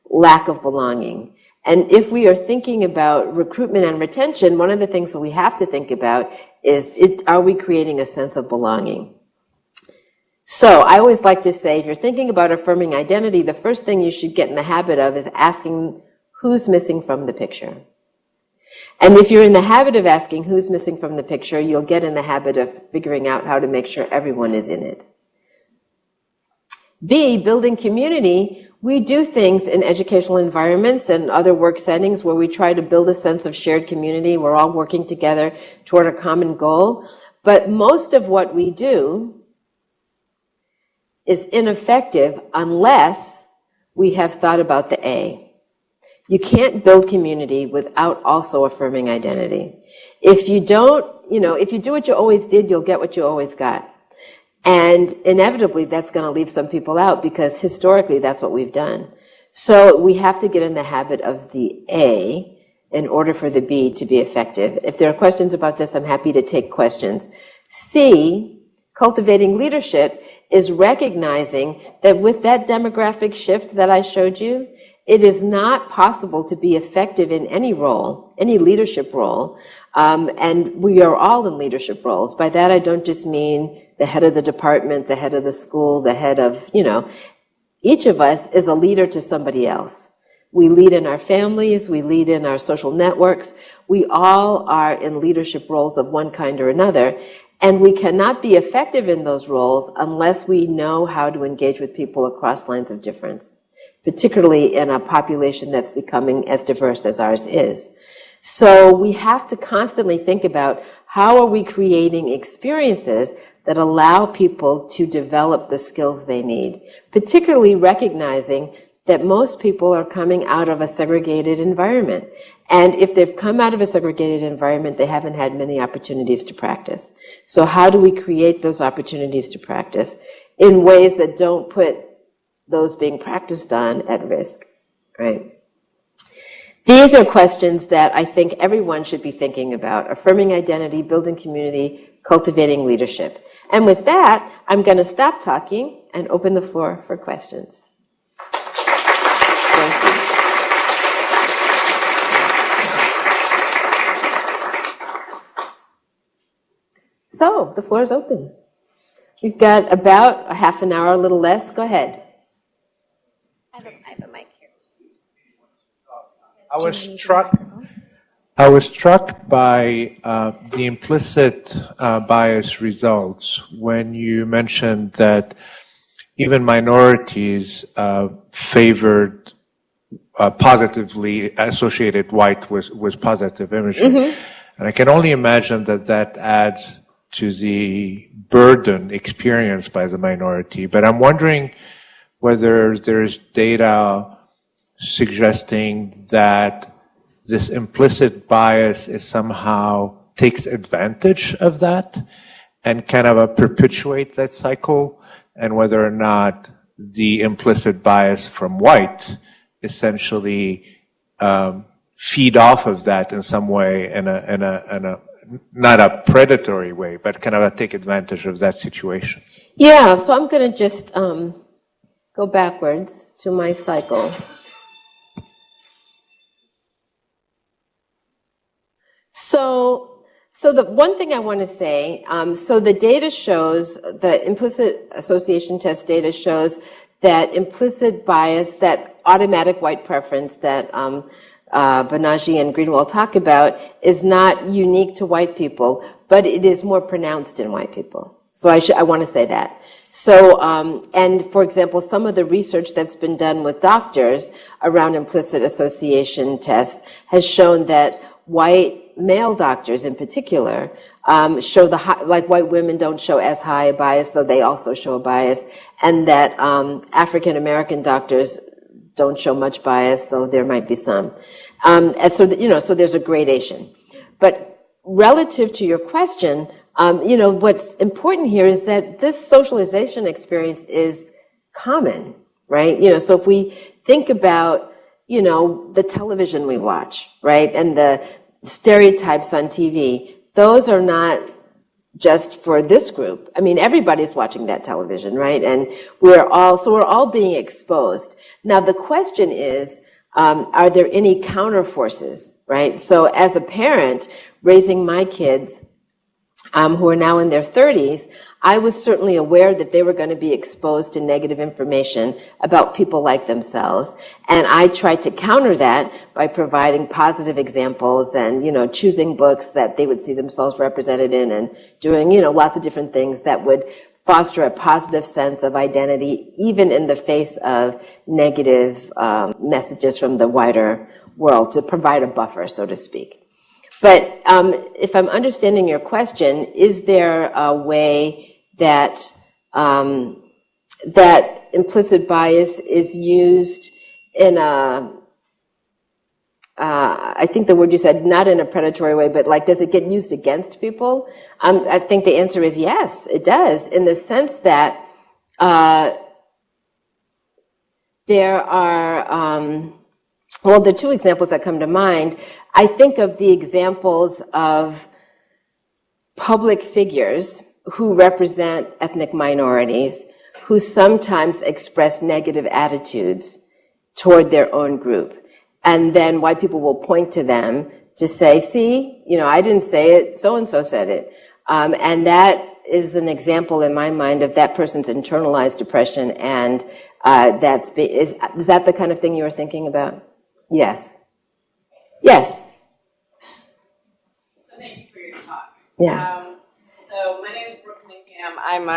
lack of belonging. And if we are thinking about recruitment and retention, one of the things that we have to think about is, are we creating a sense of belonging? So I always like to say, if you're thinking about affirming identity, the first thing you should get in the habit of is asking who's missing from the picture. And if you're in the habit of asking who's missing from the picture, you'll get in the habit of figuring out how to make sure everyone is in it. B, building community. We do things in educational environments and other work settings where we try to build a sense of shared community. We're all working together toward a common goal. But most of what we do is ineffective unless we have thought about the A. You can't build community without also affirming identity. If you don't, if you do what you always did, you'll get what you always got. And inevitably, that's going to leave some people out because historically, that's what we've done. So we have to get in the habit of the A in order for the B to be effective. If there are questions about this, I'm happy to take questions. C, cultivating leadership, is recognizing that with that demographic shift that I showed you, it is not possible to be effective in any role, any leadership role. And we are all in leadership roles. By that, I don't just mean the head of the department, the head of the school, the head of, each of us is a leader to somebody else. We lead in our families, we lead in our social networks. We all are in leadership roles of one kind or another. And we cannot be effective in those roles unless we know how to engage with people across lines of difference, particularly in a population that's becoming as diverse as ours is. So we have to constantly think about how are we creating experiences that allow people to develop the skills they need, particularly recognizing that most people are coming out of a segregated environment. And if they've come out of a segregated environment, they haven't had many opportunities to practice. So how do we create those opportunities to practice in ways that don't put those being practiced on at risk, right? These are questions that I think everyone should be thinking about: affirming identity, building community, cultivating leadership. And with that, I'm going to stop talking and open the floor for questions. Thank you. So, the floor is open. We've got about a half an hour, a little less. Go ahead. I have a mic here. I was struck by the implicit bias results when you mentioned that even minorities favored positively associated white with positive imagery. Mm-hmm. And I can only imagine that adds to the burden experienced by the minority. But I'm wondering whether there's data suggesting that this implicit bias is somehow takes advantage of that and kind of perpetuate that cycle, and whether or not the implicit bias from white essentially feed off of that in some way, in a not a predatory way, but kind of take advantage of that situation. Yeah, so I'm going to just go backwards to my cycle. So the one thing I want to say, so the data shows, the implicit association test data shows that implicit bias, that automatic white preference that Banaji and Greenwald talk about, is not unique to white people, but it is more pronounced in white people. So I want to say that. So, and for example, some of the research that's been done with doctors around implicit association test has shown that white male doctors in particular show the high, like white women don't show as high a bias, though they also show a bias, and that African American doctors don't show much bias, though there might be some. And so, so there's a gradation. But relative to your question, what's important here is that this socialization experience is common, right? So if we think about, the television we watch, right? And the stereotypes on TV, those are not just for this group. I mean, everybody's watching that television, right? And we're all being exposed. Now, the question is, are there any counter forces, right? So as a parent raising my kids, who are now in their 30s, I was certainly aware that they were going to be exposed to negative information about people like themselves. And I tried to counter that by providing positive examples and, choosing books that they would see themselves represented in and doing, lots of different things that would foster a positive sense of identity, even in the face of negative messages from the wider world, to provide a buffer, so to speak. But if I'm understanding your question, is there a way that that implicit bias is used in I think the word you said, not in a predatory way, but like, does it get used against people? I think the answer is yes, it does, in the sense that there are, well, the two examples that come to mind, I think of the examples of public figures who represent ethnic minorities who sometimes express negative attitudes toward their own group. And then white people will point to them to say, see, I didn't say it, so-and-so said it. And that is an example in my mind of that person's internalized depression. And is that the kind of thing you were thinking about? Yes. Yes. So thank you for your talk. Yeah. So my name is Brooke Cunningham. I'm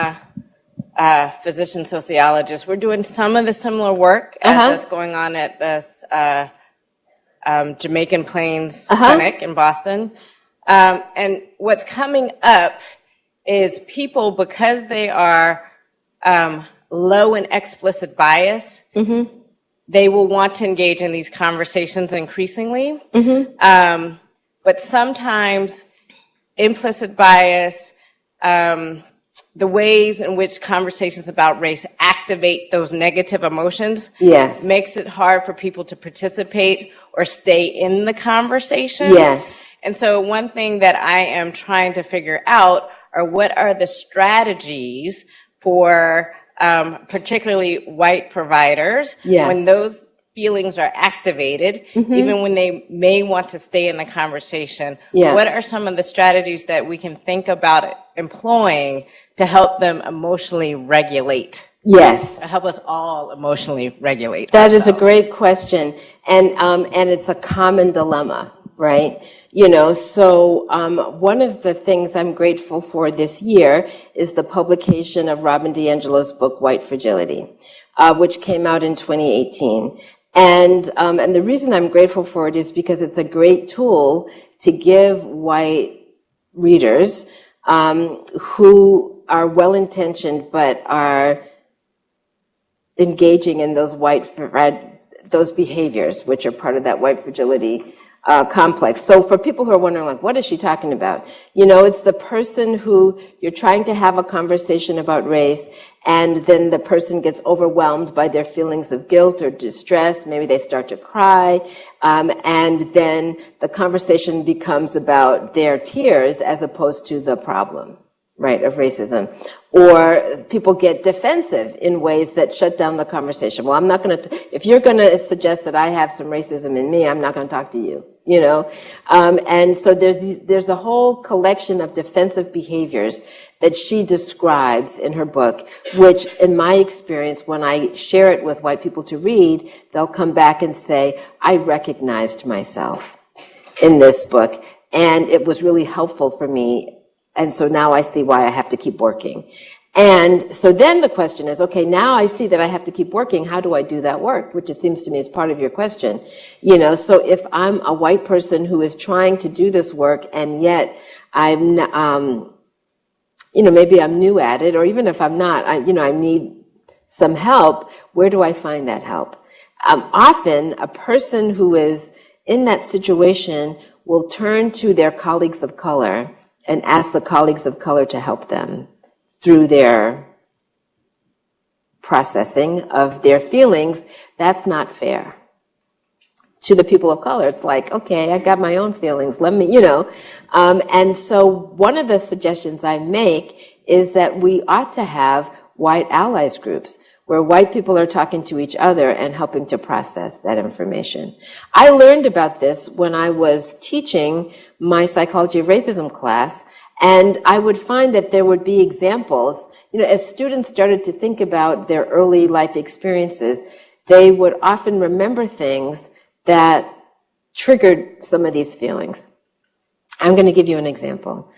a physician sociologist. We're doing some of the similar work as is going on at this Jamaican Plains Clinic in Boston. And what's coming up is people, because they are low in explicit bias, they will want to engage in these conversations increasingly. But sometimes implicit bias, the ways in which conversations about race activate those negative emotions, makes it hard for people to participate or stay in the conversation. And so one thing that I am trying to figure out are what are the strategies for particularly white providers when those feelings are activated, even when they may want to stay in the conversation. What are some of the strategies that we can think about employing to help them emotionally regulate? Help us all emotionally regulate That ourselves. is a great question. And it's a common dilemma, right? So one of the things I'm grateful for this year is the publication of Robin DiAngelo's book, White Fragility, which came out in 2018. And the reason I'm grateful for it is because it's a great tool to give white readers who are well-intentioned but are engaging in those behaviors, which are part of that white fragility complex. So for people who are wondering, like, what is she talking about? It's the person who you're trying to have a conversation about race, and then the person gets overwhelmed by their feelings of guilt or distress. Maybe they start to cry, and then the conversation becomes about their tears as opposed to the problem, right, of racism. Or people get defensive in ways that shut down the conversation. Well, I'm not going to, if you're going to suggest that I have some racism in me, I'm not going to talk to you, you know? And so there's a whole collection of defensive behaviors that she describes in her book, which in my experience, when I share it with white people to read, they'll come back and say, I recognized myself in this book, and it was really helpful for me. And so now I see why I have to keep working. And so then the question is, okay, now I see that I have to keep working. How do I do that work? Which it seems to me is part of your question. You know, so if I'm a white person who is trying to do this work and yet I'm, you know, maybe I'm new at it, or even if I'm not, I need some help. Where do I find that help? Often a person who is in that situation will turn to their colleagues of color and ask the colleagues of color to help them through their processing of their feelings. That's not fair. To the people of color, it's like, okay, I got my own feelings, let me, you know. And so one of the suggestions I make is that we ought to have white allies groups where white people are talking to each other and helping to process that information. I learned about this when I was teaching my Psychology of Racism class, and I would find that there would be examples, you know, as students started to think about their early life experiences, they would often remember things that triggered some of these feelings. I'm going to give you an example.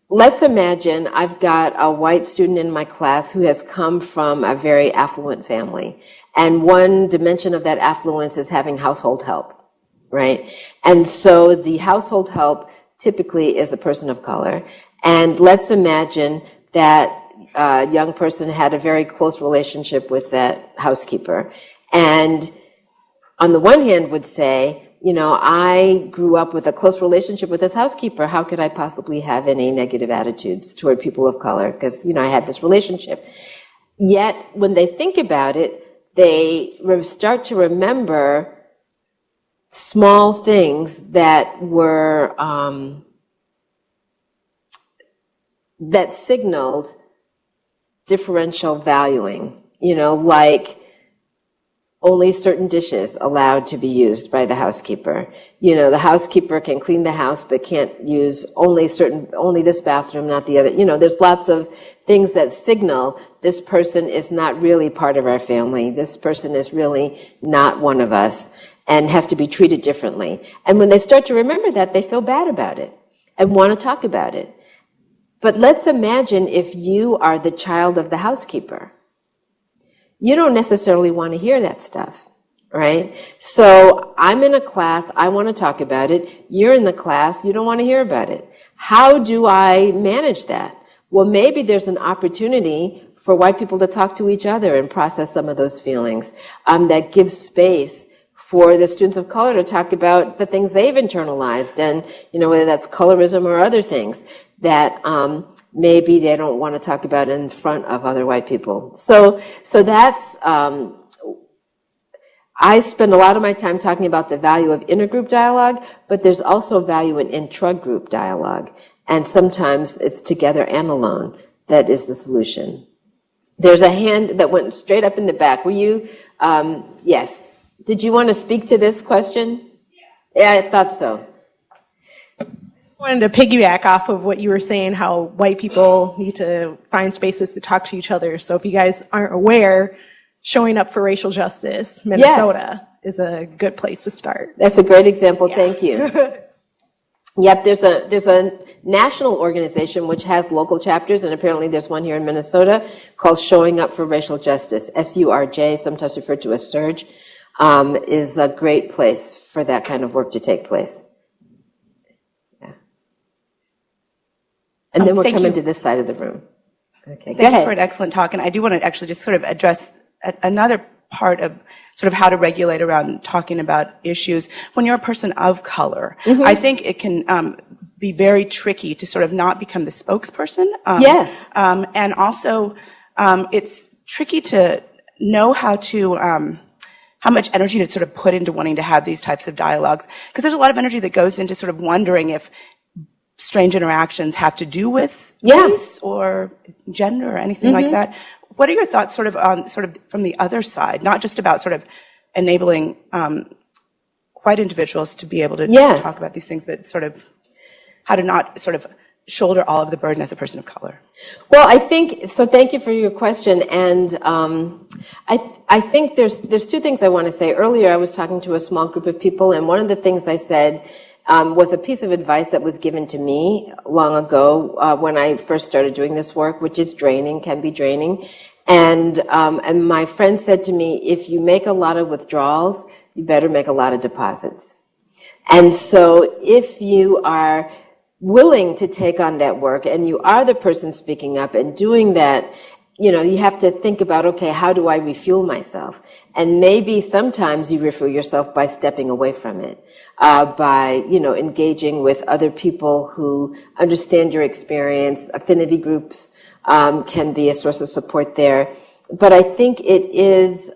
Let's imagine I've got a white student in my class who has come from a very affluent family. And one dimension of that affluence is having household help, right? And so the household help typically is a person of color. And let's imagine that a young person had a very close relationship with that housekeeper. And on the one hand would say, you know, I grew up with a close relationship with this housekeeper. How could I possibly have any negative attitudes toward people of color? Because, you know, I had this relationship. Yet, when they think about it, they start to remember small things that were, that signaled differential valuing, you know, like, only certain dishes allowed to be used by the housekeeper. You know, the housekeeper can clean the house, but can't use only this bathroom, not the other. You know, there's lots of things that signal this person is not really part of our family. This person is really not one of us and has to be treated differently. And when they start to remember that, they feel bad about it and want to talk about it. But let's imagine if you are the child of the housekeeper. You don't necessarily want to hear that stuff, right? So I'm in a class, I want to talk about it. You're in the class, you don't want to hear about it. How do I manage that? Well, maybe there's an opportunity for white people to talk to each other and process some of those feelings. That gives space for the students of color to talk about the things they've internalized, and, you know, whether that's colorism or other things that maybe they don't want to talk about in front of other white people. So that's, I spend a lot of my time talking about the value of intergroup dialogue, but there's also value in intra-group dialogue. And sometimes it's together and alone that is the solution. There's a hand that went straight up in the back. Were you, yes. Did you want to speak to this question? Yeah, I thought so. I wanted to piggyback off of what you were saying, how white people need to find spaces to talk to each other. So if you guys aren't aware, showing up for racial justice, Minnesota, is a good place to start. That's a great example. Yeah. Thank you. Yep, there's a national organization which has local chapters, and apparently there's one here in Minnesota called Showing Up for Racial Justice, SURJ, sometimes referred to as SURJ, is a great place for that kind of work to take place. And then we'll come into this side of the room. Okay, go ahead. Thank you for an excellent talk. And I do want to actually just sort of address another part of sort of how to regulate around talking about issues. When you're a person of color, I think it can be very tricky to sort of not become the spokesperson. Yes. And also, it's tricky to know how much energy to sort of put into wanting to have these types of dialogues. Because there's a lot of energy that goes into sort of wondering if strange interactions have to do with Yeah. race or gender or anything like that. What are your thoughts sort of on sort of from the other side, not just about sort of enabling white individuals to be able to Yes. talk about these things, but sort of how to not sort of shoulder all of the burden as a person of color? Well, I think so. Thank you for your question, and I think there's two things I want to say. Earlier, I was talking to a small group of people, and one of the things I said was a piece of advice that was given to me long ago when I first started doing this work, which is draining, can be draining, and my friend said to me, if you make a lot of withdrawals, you better make a lot of deposits. And so, if you are willing to take on that work and you are the person speaking up and doing that, you know, you have to think about, okay, how do I refuel myself? And maybe sometimes you refuel yourself by stepping away from it, by, you know, engaging with other people who understand your experience. Affinity groups can be a source of support there. But I think it is,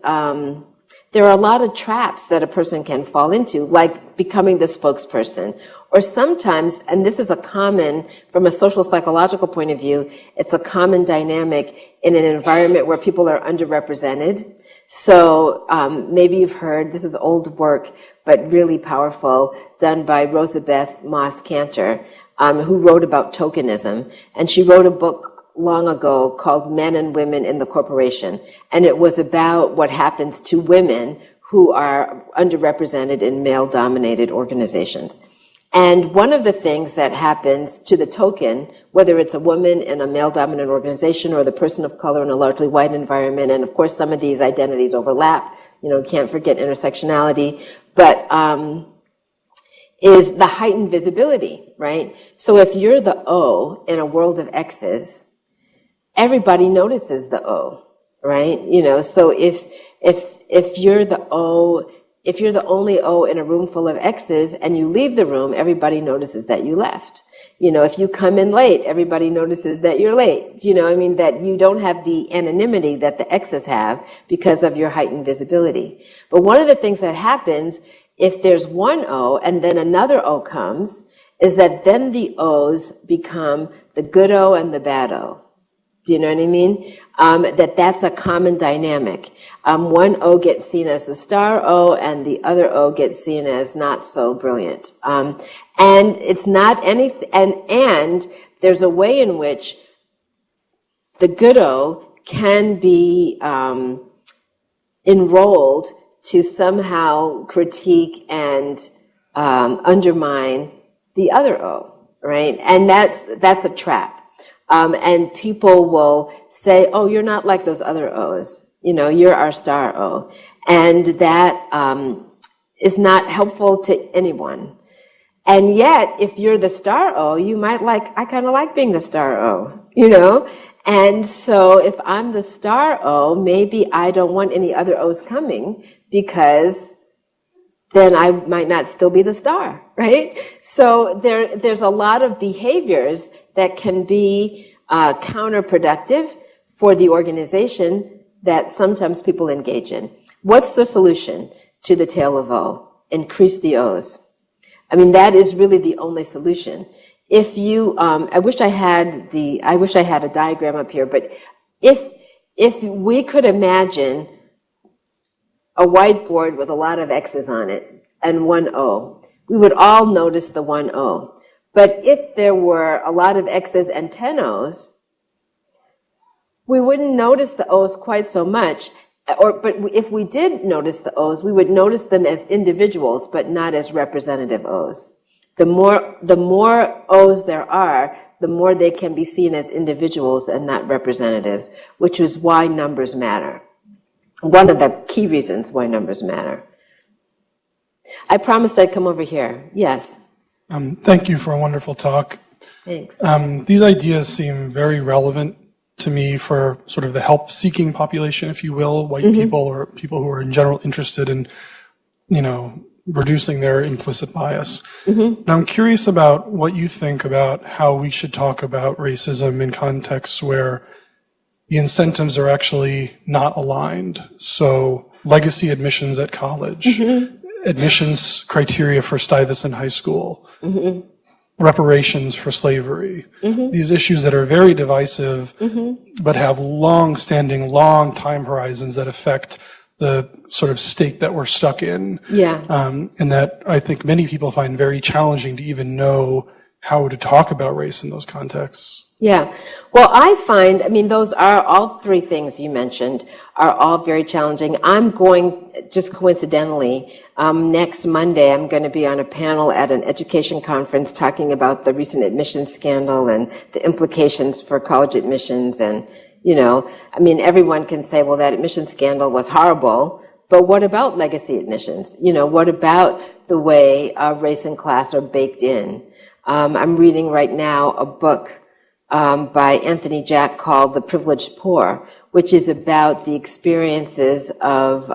there are a lot of traps that a person can fall into, like becoming the spokesperson. Or sometimes, and this is a common, from a social psychological point of view, it's a common dynamic in an environment where people are underrepresented. So maybe you've heard, this is old work, but really powerful, done by Rosabeth Moss Cantor, who wrote about tokenism. And she wrote a book long ago called Men and Women in the Corporation. And it was about what happens to women who are underrepresented in male-dominated organizations. And one of the things that happens to the token, whether it's a woman in a male-dominant organization or the person of color in a largely white environment, and of course some of these identities overlap, you know, can't forget intersectionality, but is the heightened visibility, right? So if you're the O in a world of X's, everybody notices the O, right? You know, so if you're the O, if you're the only O in a room full of X's and you leave the room, everybody notices that you left. You know, if you come in late, everybody notices that you're late. You know, I mean, that you don't have the anonymity that the X's have because of your heightened visibility. But one of the things that happens if there's one O and then another O comes is that then the O's become the good O and the bad O. Do you know what I mean? That's a common dynamic. One O gets seen as the star O and the other O gets seen as not so brilliant. And it's not anything, and there's a way in which the good O can be, enrolled to somehow critique and, undermine the other O, right? And that's a trap. And people will say, oh, you're not like those other O's. You know, you're our star O. And that is not helpful to anyone. And yet, if you're the star O, you might I kind of like being the star O, you know? And so if I'm the star O, maybe I don't want any other O's coming because then I might not still be the star, right? So there's a lot of behaviors that can be counterproductive for the organization that sometimes people engage in. What's the solution to the tale of O? Increase the O's. I mean, that is really the only solution. If you, I wish I had a diagram up here, but if we could imagine a whiteboard with a lot of X's on it and one O, we would all notice the one O. But if there were a lot of X's and 10 O's, we wouldn't notice the O's quite so much. But if we did notice the O's, we would notice them as individuals, but not as representative O's. The more O's there are, the more they can be seen as individuals and not representatives, which is why numbers matter. One of the key reasons why numbers matter. I promised I'd come over here. Yes. Thank you for a wonderful talk. Thanks. These ideas seem very relevant to me for sort of the help-seeking population, if you will, white people or people who are in general interested in, you know, reducing their implicit bias. Now, I'm curious about what you think about how we should talk about racism in contexts where the incentives are actually not aligned. So legacy admissions at college, admissions criteria for Stuyvesant High School. reparations for slavery. These issues that are very divisive, but have long-standing, long time horizons that affect the sort of state that we're stuck in. Yeah. And that I think many people find very challenging to even know how to talk about race in those contexts. Yeah. Well, I find, I mean, those are all three things you mentioned are all very challenging. I'm going, just coincidentally, next Monday, I'm going to be on a panel at an education conference talking about the recent admissions scandal and the implications for college admissions. And, you know, I mean, everyone can say, well, that admissions scandal was horrible. But what about legacy admissions? You know, what about the way race and class are baked in? I'm reading right now a book by Anthony Jack called The Privileged Poor, which is about the experiences of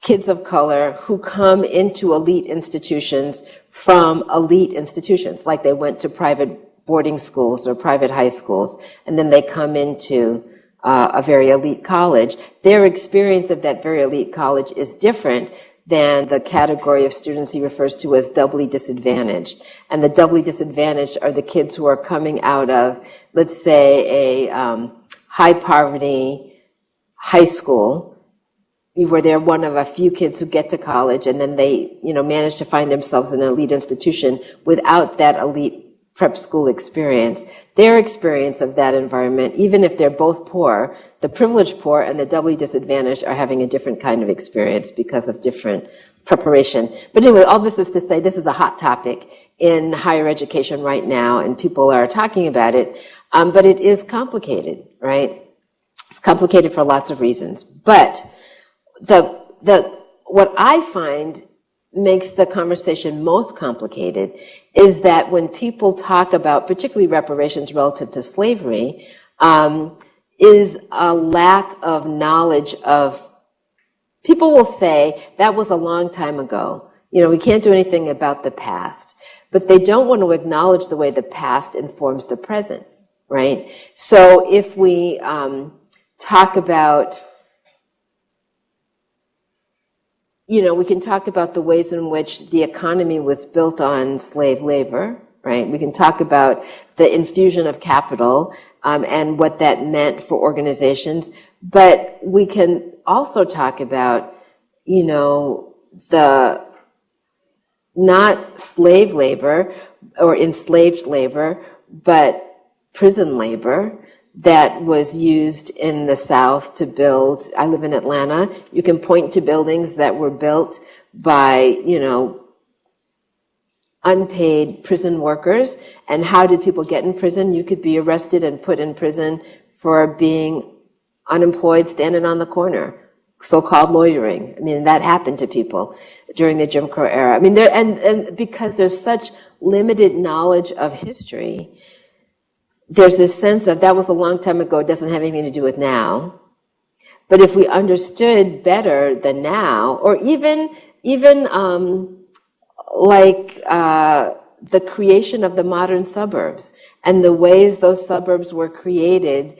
kids of color who come into elite institutions from elite institutions, like they went to private boarding schools or private high schools, and then they come into a very elite college. Their experience of that very elite college is different than the category of students he refers to as doubly disadvantaged. And the doubly disadvantaged are the kids who are coming out of, let's say, a high poverty high school, where they're one of a few kids who get to college, and then they, you know, manage to find themselves in an elite institution without that elite prep school experience. Their experience of that environment, even if they're both poor, the privileged poor and the doubly disadvantaged are having a different kind of experience because of different preparation. But anyway, all this is to say this is a hot topic in higher education right now, and people are talking about it. But it is complicated, right? It's complicated for lots of reasons. But what I find makes the conversation most complicated is that when people talk about particularly reparations relative to slavery, is a lack of knowledge of, people will say that was a long time ago. You know, we can't do anything about the past, but they don't want to acknowledge the way the past informs the present, right? So if we talk about, you know, we can talk about the ways in which the economy was built on slave labor, right? We can talk about the infusion of capital and what that meant for organizations. But we can also talk about, you know, the not slave labor or enslaved labor, but prison labor that was used in the South to build. I live in Atlanta. You can point to buildings that were built by, you know, unpaid prison workers. And how did people get in prison? You could be arrested and put in prison for being unemployed, standing on the corner, so-called loitering. I mean, that happened to people during the Jim Crow era. I mean, and because there's such limited knowledge of history, there's this sense of that was a long time ago, it doesn't have anything to do with now. But if we understood better than now, or even the creation of the modern suburbs and the ways those suburbs were created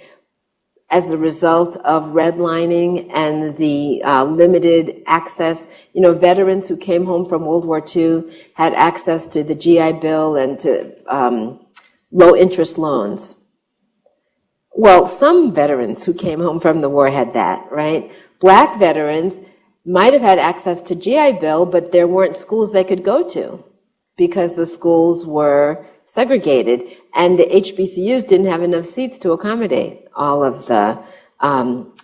as a result of redlining and the limited access, you know, veterans who came home from World War II had access to the GI Bill and to low interest loans. Well, some veterans who came home from the war had that, right? Black veterans might have had access to GI Bill, but there weren't schools they could go to because the schools were segregated and the HBCUs didn't have enough seats to accommodate all of the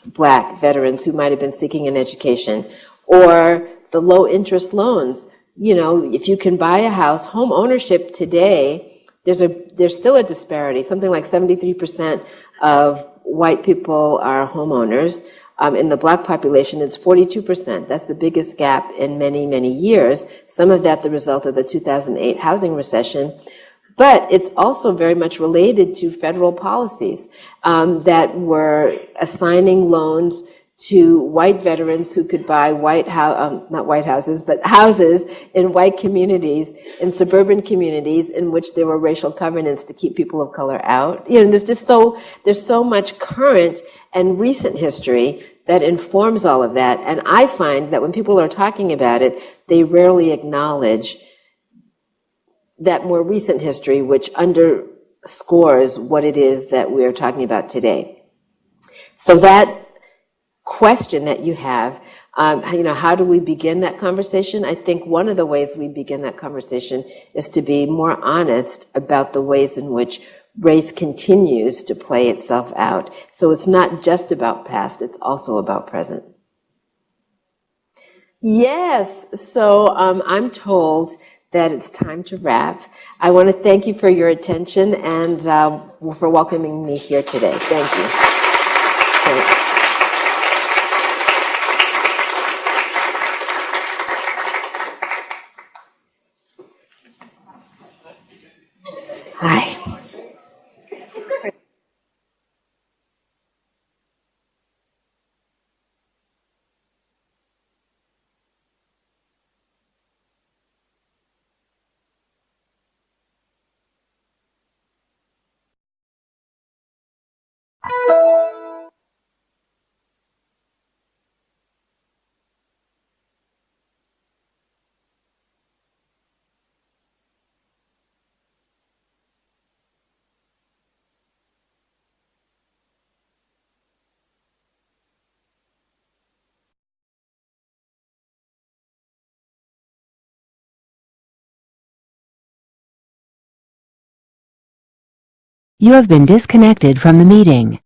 black veterans who might have been seeking an education. Or the low interest loans. You know, if you can buy a house, home ownership today, there's still a disparity. Something like 73% of white people are homeowners. In the black population, it's 42%. That's the biggest gap in many, many years. Some of that the result of the 2008 housing recession. But it's also very much related to federal policies that were assigning loans to white veterans who could buy not white houses, but houses in white communities, in suburban communities in which there were racial covenants to keep people of color out. You know, there's so much current and recent history that informs all of that. And I find that when people are talking about it, they rarely acknowledge that more recent history, which underscores what it is that we're talking about today. So that question that you have, how do we begin that conversation? I think one of the ways we begin that conversation is to be more honest about the ways in which race continues to play itself out. So it's not just about past, it's also about present. Yes, so I'm told that it's time to wrap. I want to thank you for your attention and for welcoming me here today. Thank you. Thanks. Hi. You have been disconnected from the meeting.